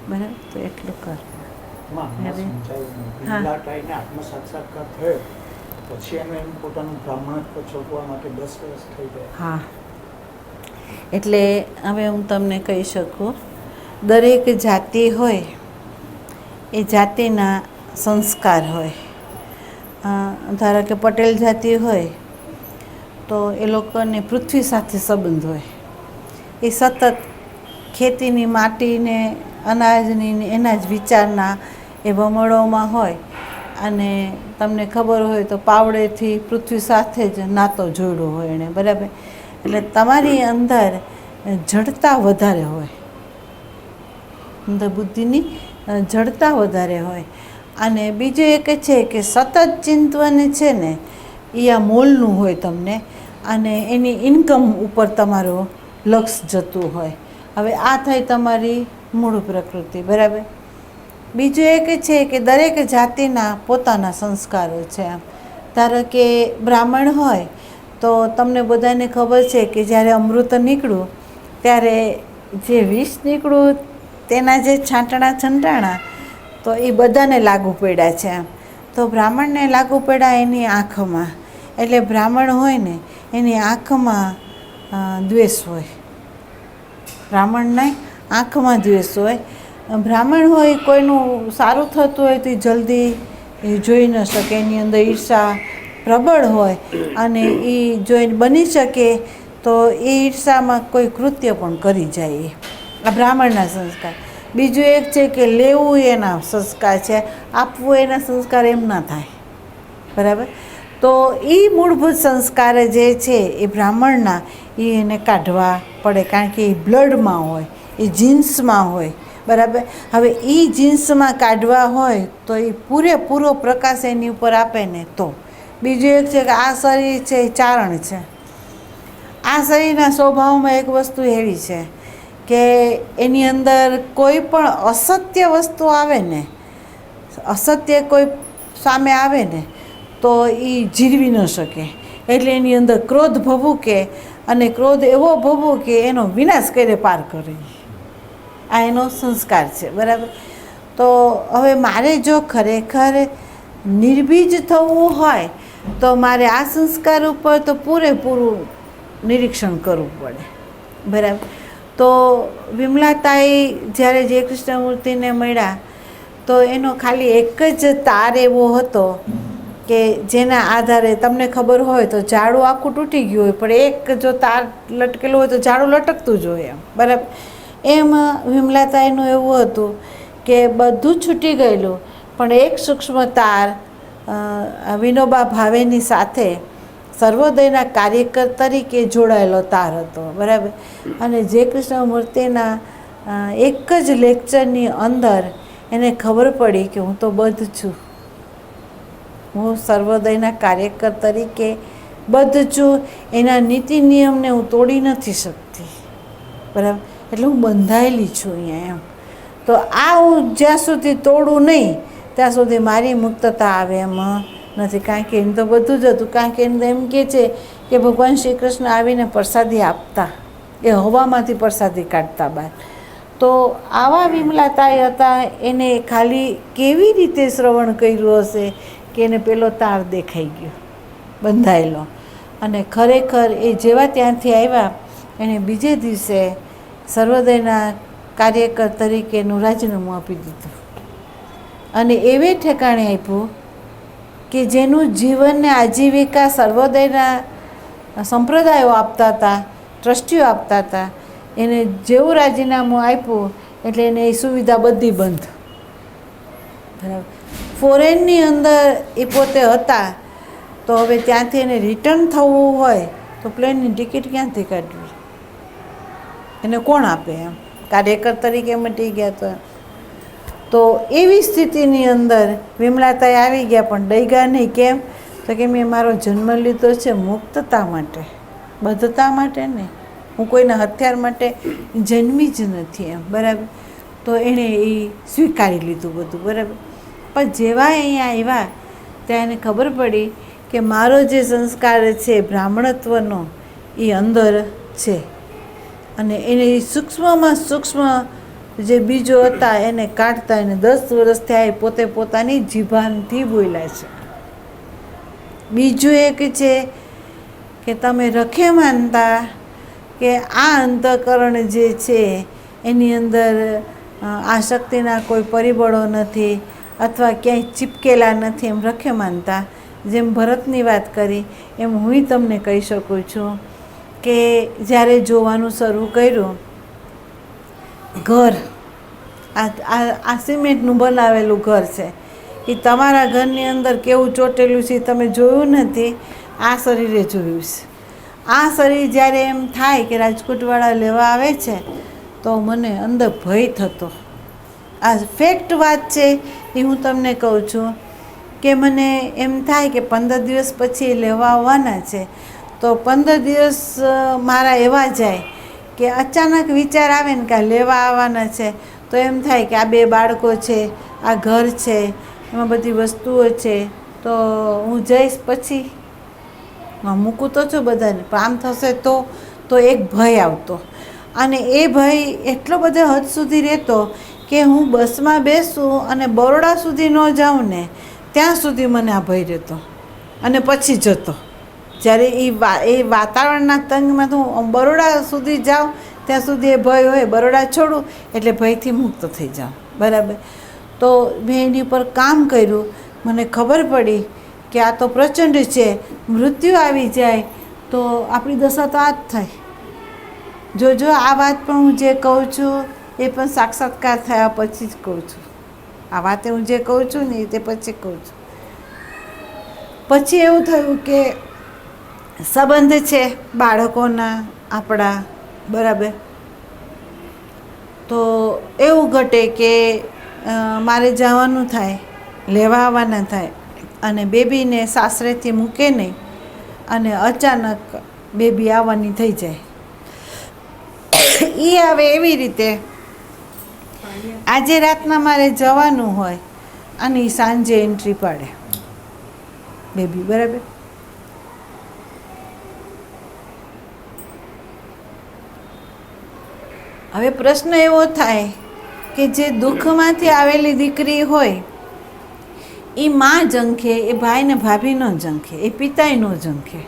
બરાબર? તો એટલું કર. આત્મસાક્ષાત્કાર થયો પછી એમ પોતાનું બ્રાહ્મણત્વ છોડવા માટે 10 વર્ષ થઈ ગયા. હા, એટલે હવે હું તમને કહી શકું, દરેક જાતિ હોય એ જાતિના સંસ્કાર હોય. ધારો કે પટેલ જાતિ હોય તો એ લોકોને પૃથ્વી સાથે સંબંધ હોય. એ સતત ખેતીની માટીને અનાજની એના જ વિચારના એ વમળોમાં હોય. અને તમને ખબર હોય તો પાવડેથી પૃથ્વી સાથે જ નાતો જોડ્યો હોય એણે. બરાબર? એટલે તમારી અંદર જડતા વધારે હોય, અંદર બુદ્ધિની જડતા વધારે હોય. અને બીજું એક છે કે સતત ચિંતન છે ને એ આ મોલનું હોય તમને, અને એની ઇન્કમ ઉપર તમારું લક્ષ જતું હોય. હવે આ થઈ તમારી મૂળ પ્રકૃતિ. બરાબર? બીજું એક છે કે દરેક જાતિના પોતાના સંસ્કારો છે. ધારો કે બ્રાહ્મણ હોય તો તમને બધાને ખબર છે કે જ્યારે અમૃત નીકળ્યું ત્યારે જે વિષ નીકળ્યું તેના જે છાંટણા છંટાણા તો એ બધાને લાગુ પડ્યા છે. તો બ્રાહ્મણને લાગુ પડ્યા એની આંખમાં. એટલે બ્રાહ્મણ હોય ને એની આંખમાં દ્વેષ હોય. બ્રાહ્મણની આંખમાં દ્વેષ હોય. બ્રાહ્મણ હોય કોઈનું સારું થતું હોય તો એ જલ્દી જોઈ ન શકે, એની અંદર ઈર્ષા પ્રબળ હોય અને એ જોઈને બની શકે તો એ ઈર્ષામાં કોઈ કૃત્ય પણ કરી જાય. આ બ્રાહ્મણના સંસ્કાર. બીજું એક છે કે લેવું એના સંસ્કાર છે, આપવું એના સંસ્કાર એમ ના થાય. બરાબર? તો એ મૂળભૂત સંસ્કાર જે છે એ બ્રાહ્મણના એ એને કાઢવા પડે, કારણ કે એ બ્લડમાં હોય, એ જીન્સમાં હોય. બરાબર? હવે એ જીન્સમાં કાઢવા હોય તો એ પૂરેપૂરો પ્રકાશ એની ઉપર આપે ને તો. બીજું એક છે કે આ શરીર છે એ ચારણ છે. આ શરીરના સ્વભાવમાં એક વસ્તુ એવી છે કે એની અંદર કોઈ પણ અસત્ય વસ્તુ આવે ને, અસત્ય કોઈ સામે આવે ને તો એ જીરવી ન શકે. એટલે એની અંદર ક્રોધ ભભૂકે અને ક્રોધ એવો ભભૂકે એનો વિનાશ કરે પાર કરે. આ એનો સંસ્કાર છે. બરાબર? તો હવે મારે જો ખરેખર નિર્બીજ થવું હોય તો મારે આ સંસ્કાર ઉપર તો પૂરેપૂરું નિરીક્ષણ કરવું પડે. બરાબર? તો વિમલાતાઈ જ્યારે જય કૃષ્ણમૂર્તિને મળ્યા તો એનો ખાલી એક જ તાર એવો હતો કે જેના આધારે તમને ખબર હોય તો ઝાડું આખું તૂટી ગયું હોય પણ એક જો તાર લટકેલું હોય તો ઝાડું લટકતું જ હોય. બરાબર? એમ વિમલાતાઈનું એવું હતું કે બધું છૂટી ગયેલું પણ એક સૂક્ષ્મ તાર વિનોબા ભાવેની સાથે સર્વોદયના કાર્યકર તરીકે જોડાયેલો તાર હતો. બરાબર? અને જય કૃષ્ણમૂર્તિના એક જ લેક્ચરની અંદર એને ખબર પડી કે હું તો બદ્ધ છું, હું સર્વોદયના કાર્યકર તરીકે બદ્ધ છું, એના નીતિ નિયમને હું તોડી નથી શકતી. બરાબર? એટલે હું બંધાયેલી છું અહીંયા એમ. તો આ હું જ્યાં સુધી તોડું નહીં ત્યાં સુધી મારી મુક્તતા આવે એમ નથી. કારણ કે એમ તો બધું જ હતું. કારણ કે એમ કહે છે કે ભગવાન શ્રી કૃષ્ણ આવીને પ્રસાદી આપતા, એ હવામાંથી પ્રસાદી કાઢતા બહાર. તો આવા વિમલાતાઈ હતા. એને ખાલી કેવી રીતે શ્રવણ કર્યું હશે કે એને પેલો તાર દેખાઈ ગયો બંધાયેલો. અને ખરેખર એ જેવા ત્યાંથી આવ્યા એને બીજે દિવસે સર્વોદયના કાર્યકર તરીકેનું રાજીનામું આપી દીધું અને એવે ઠેકાણે આપ્યું કે જેનું જીવનને આજીવિકા સર્વોદયના સંપ્રદાયો આપતા હતા, ટ્રસ્ટીઓ આપતા હતા. એને જેવું રાજીનામું આપ્યું એટલે એને એ સુવિધા બધી બંધ. બરાબર? ફોરેનની અંદર એ પોતે હતા તો હવે ત્યાંથી એને રિટર્ન થવું હોય તો પ્લેનની ટિકિટ ક્યાંથી કાઢવી? એને કોણ આપે? એમ કાર્યકર તરીકે મટી ગયા. તો એવી સ્થિતિની અંદર વિમલાતાઈ આવી ગયા પણ ડૈગા નહીં. કેમ? તો કે મેં મારો જન્મ લીધો છે મુક્તતા માટે, બદ્ધતા માટે નહીં. હું કોઈના હથિયાર માટે જન્મી જ નથી એમ, બરાબર. તો એણે એ સ્વીકારી લીધું બધું, બરાબર. પણ જેવા અહીંયા આવ્યા ત્યાં એને ખબર પડી કે મારો જે સંસ્કાર છે બ્રાહ્મણત્વનો એ અંદર છે, અને એને સૂક્ષ્મમાં સૂક્ષ્મ જે બીજો હતા એને કાઢતા એને 10 વર્ષ થયા પોતે પોતાની જીભાનથી બોલ્યા છે. બીજું એક છે કે તમે રખે માનતા કે આ અંતઃકરણ જે છે એની અંદર આસક્તિના કોઈ પરિબળો નથી અથવા ક્યાંય ચીપકેલા નથી એમ રખે માનતા. જેમ ભરતની વાત કરી એમ હું તમને કહી શકું છું કે જ્યારે જોવાનું શરૂ કર્યું, ઘર આ સિમેન્ટનું બનાવેલું ઘર છે, એ તમારા ઘરની અંદર કેવું ચોટેલું છે તમે જોયું નથી, આ શરીરે જોયું છે. આ શરીર જ્યારે એમ થાય કે રાજકોટવાળા લેવા આવે છે તો મને અંદર ભય થતો. આ ફેક્ટ વાત છે એ હું તમને કહું છું કે મને એમ થાય કે 15 દિવસ પછી લેવા આવવાના છે, તો 15 દિવસ મારા એવા જાય કે અચાનક વિચાર આવે ને કે આ લેવા આવવાના છે, તો એમ થાય કે આ 2 બાળકો છે, આ ઘર છે, એમાં બધી વસ્તુઓ છે, તો હું જઈશ પછી મૂકું તો છું બધાને, પણ આમ થશે તો એક ભય આવતો. અને એ ભય એટલો બધો હદ સુધી રહેતો કે હું બસમાં બેસું અને બરોડા સુધી ન જાઉં ને ત્યાં સુધી મને આ ભય રહેતો, અને પછી જતો. જ્યારે એ વાતાવરણના તંગમાં તો હું બરોડા સુધી જાઉં ત્યાં સુધી એ ભય હોય, બરોડા છોડું એટલે ભયથી મુક્ત થઈ જાઉં, બરાબર. તો મેં એની ઉપર કામ કર્યું, મને ખબર પડી કે આ તો પ્રચંડ છે, મૃત્યુ આવી જાય તો આપણી દશા તો આ જ થાય. જો આ વાત પણ હું જે કહું છું એ પણ સાક્ષાત્કાર થયા પછી જ કહું છું. આ વાતે હું જે કહું છું ને તે પછી કહું છું. પછી એવું થયું કે સંબંધ છે બાળકોના આપણા, બરાબર. તો એવું ઘટે કે મારે જવાનું થાય, લેવા આવવાના થાય, અને બેબીને સાસરેથી મૂકે નહીં, અને અચાનક બેબી આવવાની થઈ જાય. એ આવે એવી રીતે આજે રાતના મારે જવાનું હોય અને સાંજે એન્ટ્રી પાડે બેબી, બરાબર. હવે પ્રશ્ન એવો થાય કે જે દુઃખમાંથી આવેલી દીકરી હોય એ માં ઝંખે, એ ભાઈ ને ભાભી ન ઝંખે, એ પિતાય ન ઝંખે,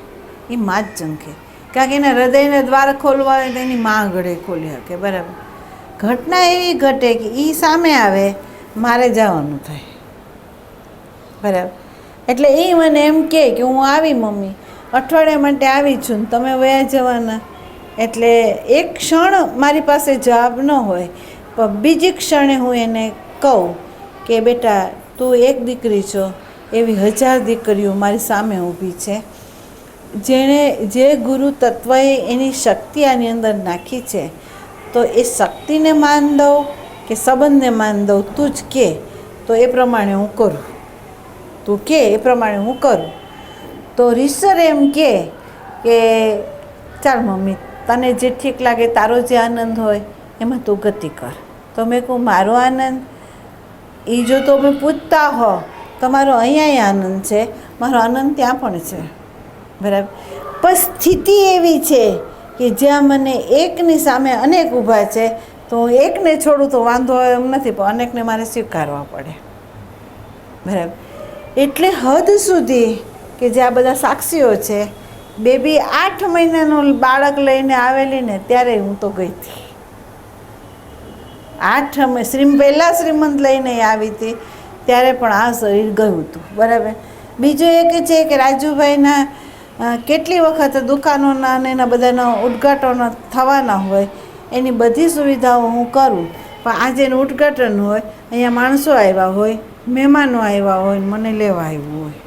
એ માં જ ઝંખે. કારણ કે એના હૃદયના દ્વાર ખોલવા હોય તો એની માં ગળે ખોલી શકે, બરાબર. ઘટના એવી ઘટે કે એ સામે આવે, મારે જવાનું થાય, બરાબર. એટલે એ મને એમ કહે કે હું આવી મમ્મી, અઠવાડિયા માટે આવી છું ને તમે વયા જવાના. એટલે એક ક્ષણ મારી પાસે જવાબ ન હોય, પણ બીજી ક્ષણે હું એને કહું કે બેટા તું એક દીકરી છો, એવી 1000 દીકરીઓ મારી સામે ઊભી છે, જેણે જે ગુરુ તત્વએ એની શક્તિ આની અંદર નાખી છે, તો એ શક્તિને માન દઉં કે સંબંધને માન દઉં, તું જ કહે તો એ પ્રમાણે હું કરું, તું કહે એ પ્રમાણે હું કરું. તો રીસર એમ કહે કે ચાલ મમ્મી તને જે ઠીક લાગે, તારો જે આનંદ હોય એમાં તું ગતિ કર. તો મેં કહું મારો આનંદ એ જો તો તમે પૂછતા હો તો મારો અહીંયા આનંદ છે, મારો આનંદ ત્યાં પણ છે, બરાબર. પણ સ્થિતિ એવી છે કે જ્યાં મને એકની સામે અનેક ઊભા છે, તો હું એકને છોડું તો વાંધો હોય એમ નથી, પણ અનેકને મારે સ્વીકારવા પડે, બરાબર. એટલે હદ સુધી કે જે આ બધા સાક્ષીઓ છે, બેબી 8 મહિનાનું બાળક લઈને આવેલી ને ત્યારે હું તો ગઈ હતી. 8 પહેલાં શ્રીમંત લઈને આવી હતી ત્યારે પણ આ શરીર ગયું હતું, બરાબર. બીજું એક છે કે રાજુભાઈના કેટલી વખત દુકાનોના અને એના બધાના ઉદ્ઘાટનો થવાના હોય, એની બધી સુવિધાઓ હું કરું, પણ આજે એનું ઉદ્ઘાટન હોય, અહીંયા માણસો આવ્યા હોય, મહેમાનો આવ્યા હોય, મને લેવા આવ્યું હોય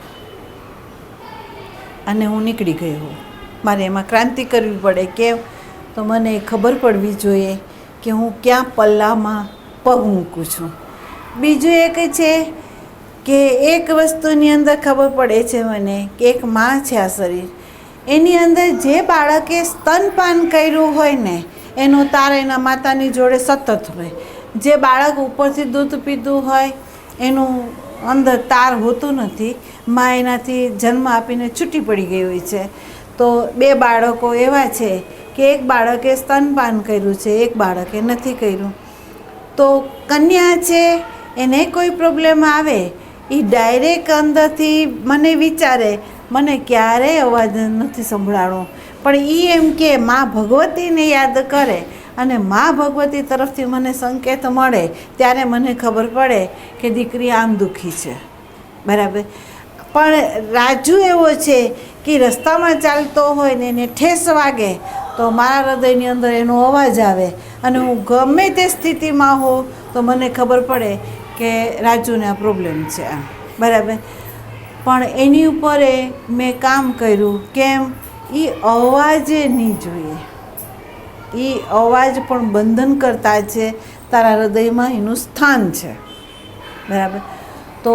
અને હું નીકળી ગઈ હોઉં, મારે એમાં ક્રાંતિ કરવી પડે. કેમ? તો મને ખબર પડવી જોઈએ કે હું ક્યાં પલ્લામાં પગ મૂકું છું. બીજું એક છે કે એક વસ્તુની અંદર ખબર પડે છે મને કે એક માં છે આ શરીર, એની અંદર જે બાળકે સ્તનપાન કર્યું હોય ને એનો તાર એના માતાની જોડે સતત હોય. જે બાળક ઉપરથી દૂધ પીધું હોય એનું અંદર તાર હોતું નથી. મા એનાથી જન્મ આપીને છૂટી પડી ગઈ હોય છે. તો 2 બાળકો એવા છે કે એક બાળકે સ્તનપાન કર્યું છે, એક બાળકે નથી કર્યું. તો કન્યા છે એને કોઈ પ્રોબ્લેમ આવે એ ડાયરેક્ટ અંદરથી મને વિચારે મને ક્યારેય અવાજ નથી સંભળાણો, પણ એ એમ કે મા ભગવતીને યાદ કરે અને મા ભગવતી તરફથી મને સંકેત મળે ત્યારે મને ખબર પડે કે દીકરી આમ દુઃખી છે. બરાબર. પણ રાજુ એવો છે કે રસ્તામાં ચાલતો હોય ને એને ઠેસ વાગે તો મારા હૃદયની અંદર એનો અવાજ આવે અને હું ગમે તે સ્થિતિમાં હોઉં તો મને ખબર પડે કે રાજુને આ પ્રોબ્લેમ છે. બરાબર. પણ એની ઉપર મેં કામ કર્યું. કેમ? એ અવાજે નહીં જોઈએ. એ અવાજ પણ બંધન કરતા છે. તારા હૃદયમાં એનું સ્થાન છે. બરાબર. તો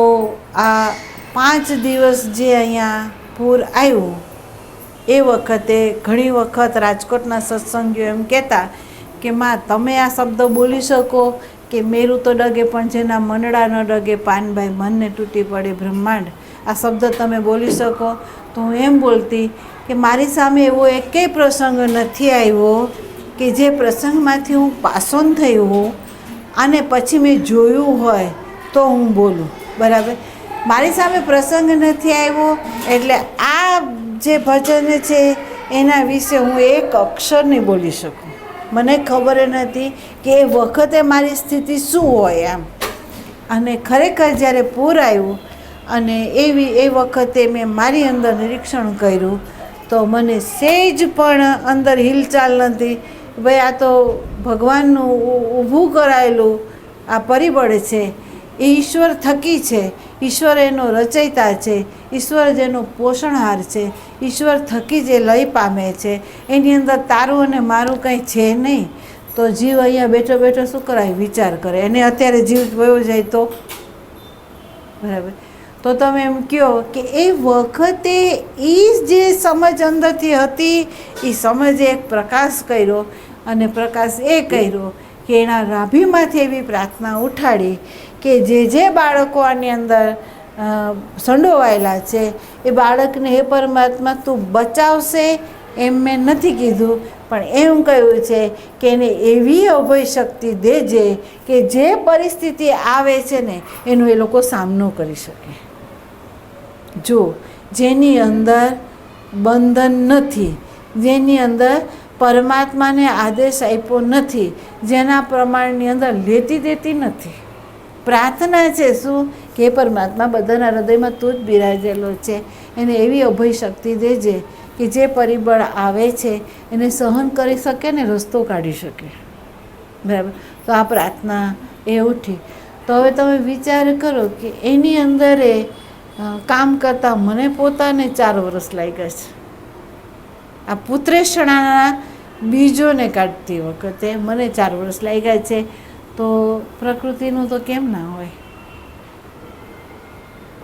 આ 5 દિવસ જે અહીંયા પૂર આવ્યું એ વખતે ઘણી વખત રાજકોટના સત્સંગીઓ એમ કહેતા કે માં તમે આ શબ્દ બોલી શકો કે મેરું તો ડગે પણ જેના મનડા ન ડગે પાનભાઈ મનને તૂટી પડે બ્રહ્માંડ, આ શબ્દ તમે બોલી શકો? તો હું એમ બોલતી કે મારી સામે એવો એકેય પ્રસંગ નથી આવ્યો કે જે પ્રસંગમાંથી હું પાસોન થઈ હોઉં અને પછી મેં જોયું હોય તો હું બોલું. બરાબર. મારી સામે પ્રસંગ નથી આવ્યો એટલે આ જે ભજન છે એના વિશે હું એક અક્ષર નહીં બોલી શકું. મને ખબર નથી કે એ વખતે મારી સ્થિતિ શું હોય એમ. અને ખરેખર જ્યારે પૂર આવ્યું અને એ વખતે મેં મારી અંદર નિરીક્ષણ કર્યું તો મને સહેજ પણ અંદર હિલચાલ નથી. ભાઈ આ તો ભગવાનનું ઊભું કરાયેલું આ પરિબળ છે. એ ઈશ્વર થકી છે. ઈશ્વર એનો રચયિતા છે. ઈશ્વર જેનો પોષણહાર છે. ઈશ્વર થકી જે લય પામે છે. એની અંદર તારું અને મારું કંઈ છે નહીં. તો જીવ અહીંયા બેઠો બેઠો શું કરાય? વિચાર કરે. એને અત્યારે જીવ વયો જાય તો બરાબર. તો તમે એમ કહો કે એ વખતે એ જે સમજ અંદરથી હતી એ સમજે એક પ્રકાશ કર્યો અને પ્રકાશ એ કર્યો કે એના નાભીમાંથી એવી પ્રાર્થના ઉઠાડી કે જે બાળકો આની અંદર સંડોવાયેલા છે એ બાળકને હે પરમાત્મા તું બચાવશે એમ મેં નથી કીધું, પણ એમ કહ્યું છે કે એને એવી અભય શક્તિ દેજે કે જે પરિસ્થિતિ આવે છે ને એનો એ લોકો સામનો કરી શકે. જો જેની અંદર બંધન નથી, જેની અંદર પરમાત્માને આદેશ આપ્યો નથી, જેના પ્રમાણની અંદર લેતી દેતી નથી. પ્રાર્થના છે શું કે પરમાત્મા બધાના હૃદયમાં તું જ બિરાજેલો છે. એને એવી અભય શક્તિ દેજે કે જે પરિબળ આવે છે એને સહન કરી શકે ને રસ્તો કાઢી શકે. બરાબર. તો આ પ્રાર્થના એ ઉઠી. તો હવે તમે વિચાર કરો કે એની અંદર કામ કરતાં મને પોતાને 4 વર્ષ લાગ્યા છે. આ પુત્રેષણાના બીજોને કાઢતી વખતે મને 4 વર્ષ લાગ્યા છે. તો પ્રકૃતિનું તો કેમ ના હોય?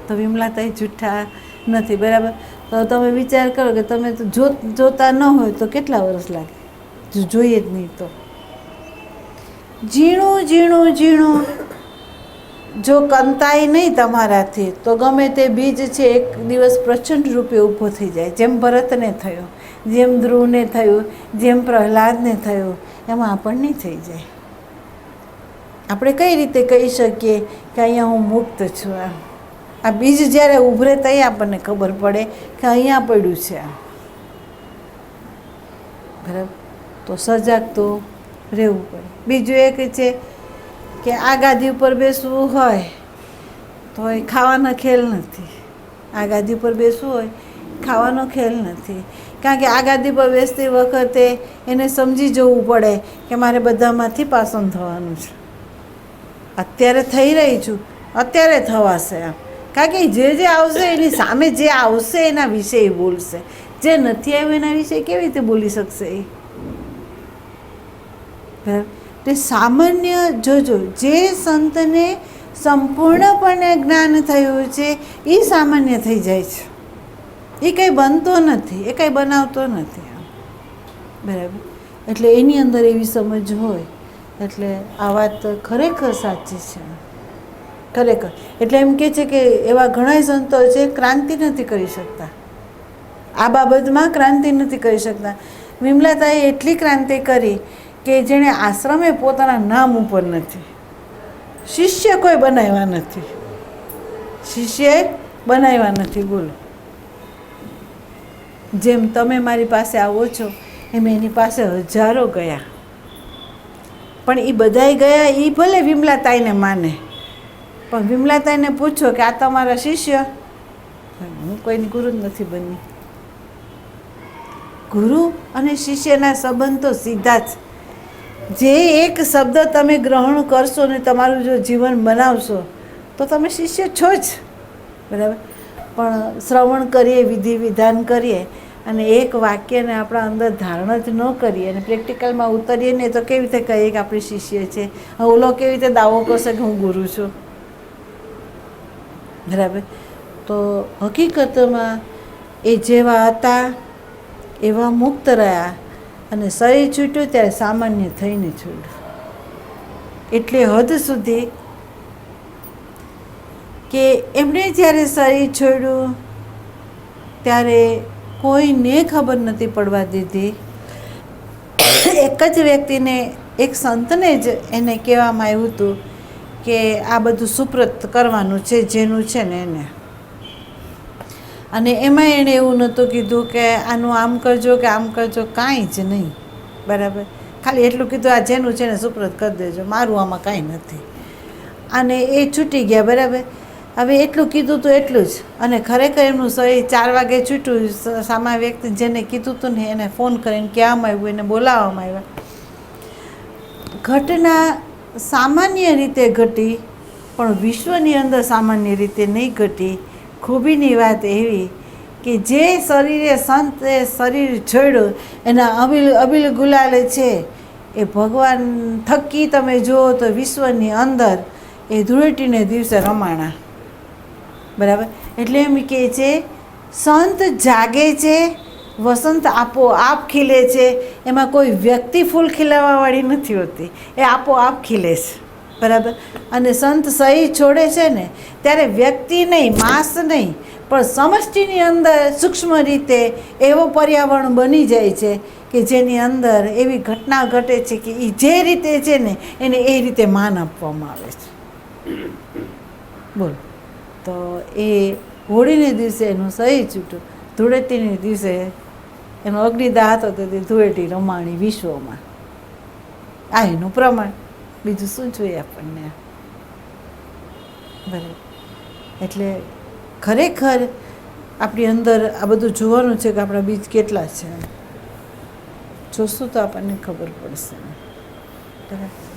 તો વિમલાતાઈ જૂઠા નથી. બરાબર. તો તમે વિચાર કરો કે તમે તો જોતા ન હોય તો કેટલા વર્ષ લાગે? જોઈએ જ નહીં તો ઝીણું ઝીણું ઝીણું જો કંતાય નહીં તમારાથી તો ગમે તે બીજ છે એક દિવસ પ્રચંડ રૂપે ઊભો થઈ જાય. જેમ ભરતને થયું, જેમ ધ્રુવને થયું, જેમ પ્રહલાદને થયું, એમાં આપણને થઈ જાય. આપણે કઈ રીતે કહી શકીએ કે અહીંયા હું મુક્ત છું? આ બીજ જ્યારે ઉભરે ત્યાં આપણને ખબર પડે કે અહીંયા પડ્યું છે. બરાબર. તો સજાગ તો રહેવું પડે. બીજું એક છે કે આ ગાદી ઉપર બેસવું હોય તો એ ખાવાના ખેલ નથી. આ ગાદી ઉપર બેસવું હોય ખાવાનો ખેલ નથી. કારણ કે આ ગાદી પર બેસતી વખતે એને સમજી જવું પડે કે મારે બધામાંથી પાસન થવાનું છે. અત્યારે થઈ રહી છું, અત્યારે થવાશે આમ. કારણ કે જે આવશે એની સામે જે આવશે એના વિશે એ બોલશે. જે નથી આવ્યું એના વિશે કેવી રીતે બોલી શકશે એ? બરાબર. તે સામાન્ય જોજો, જે સંતને સંપૂર્ણપણે જ્ઞાન થયું છે એ સામાન્ય થઈ જાય છે. એ કંઈ બનતો નથી, એ કંઈ બનાવતો નથી આમ. બરાબર. એટલે એની અંદર એવી સમજ હોય એટલે આ વાત ખરેખર સાચી છે, ખરેખર. એટલે એમ કહે છે કે એવા ઘણા સંતો છે ક્રાંતિ નથી કરી શકતા, આ બાબતમાં ક્રાંતિ નથી કરી શકતા. વિમલાતાએ એટલી ક્રાંતિ કરી કે જેણે આશ્રમે પોતાના નામ ઉપર નથી, શિષ્ય કોઈ બનાવ્યા નથી, શિષ્યએ બનાવ્યા નથી. બોલો, જેમ તમે મારી પાસે આવો છો એમ એની પાસે હજારો ગયા, પણ એ બધાય ગયા એ ભલે વિમલાતાઈને માને, પણ વિમલાતાઈને પૂછો કે આ તમારા શિષ્ય? હું કોઈની ગુરુ જ નથી બની. ગુરુ અને શિષ્યના સંબંધ તો સીધા જ. જે એક શબ્દ તમે ગ્રહણ કરશો ને તમારું જો જીવન બનાવશો તો તમે શિષ્ય છો જ. બરાબર. પણ શ્રવણ કરીએ, વિધિ વિધાન કરીએ અને એક વાક્યને આપણા અંદર ધારણ જ ન કરીએ અને પ્રેક્ટિકલમાં ઉતરીએ ને તો કેવી રીતે કહીએ કે આપણે શિષ્ય છે? ઓલો કેવી રીતે દાવો કરશે કે હું ગુરુ છું? બરાબર. તો હકીકતમાં એ જેવા હતા એવા મુક્ત રહ્યા અને શરીર છૂટ્યું ત્યારે સામાન્ય થઈને છૂટ્યું. એટલે હદ સુધી કે એમણે જ્યારે શરીર છોડ્યું ત્યારે કોઈને ખબર નથી પડવા દીધી. એક જ વ્યક્તિને, એક સંતને જ એને કહેવામાં આવ્યું હતું કે આ બધું સુપ્રત કરવાનું છે જેનું છે ને એને. અને એમાં એણે એવું નહોતું કીધું કે આનું આમ કરજો કે આમ કરજો, કાંઈ જ નહીં. બરાબર. ખાલી એટલું કીધું આ જેનું છે ને સુપ્રત કરી દેજો, મારું આમાં કાંઈ નથી. અને એ છૂટી ગયા. બરાબર. હવે એટલું કીધું તો એટલું જ. અને ખરેખર એમનું શરીર 4 વાગે છૂટ્યું. સામા વ્યક્તિ જેને કીધું હતું ને એને ફોન કરીને કહેવામાં આવ્યું, એને બોલાવવામાં આવ્યા. ઘટના સામાન્ય રીતે ઘટી પણ વિશ્વની અંદર સામાન્ય રીતે નહીં ઘટી. ખૂબીની વાત એવી કે જે શરીરે સંતે શરીર છોડ્યું એના અબિલ ગુલાલે છે એ ભગવાન થકી તમે જુઓ તો વિશ્વની અંદર એ ધૂળેટીને દિવસે રમાણા. બરાબર. એટલે એમ કહે છે સંત જાગે છે, વસંત આપોઆપ ખીલે છે. એમાં કોઈ વ્યક્તિ ફૂલ ખીલાવવાવાળી નથી હોતી, એ આપોઆપ ખીલે છે. બરાબર. અને સંત સહી છોડે છે ને ત્યારે વ્યક્તિ નહીં, માસ નહીં, પણ સમષ્ટિની અંદર સૂક્ષ્મ રીતે એવો પર્યાવરણ બની જાય છે કે જેની અંદર એવી ઘટના ઘટે છે કે એ જે રીતે છે ને એને એ રીતે માન આપવામાં આવે છે. બોલો. તો એ હોળીને દિવસે એનું સહી છૂટ્યું, ધૂળેટીને દિવસે એનો અગ્નિદાહ હતો તો તે ધૂળેટી રમાણી વિશ્વમાં. આ એનું પ્રમાણ. બીજું શું જોઈએ આપણને? બરાબર. એટલે ખરેખર આપણી અંદર આ બધું જોવાનું છે કે આપણા બીજ કેટલા છે. જોશું તો આપણને ખબર પડશે. બરાબર.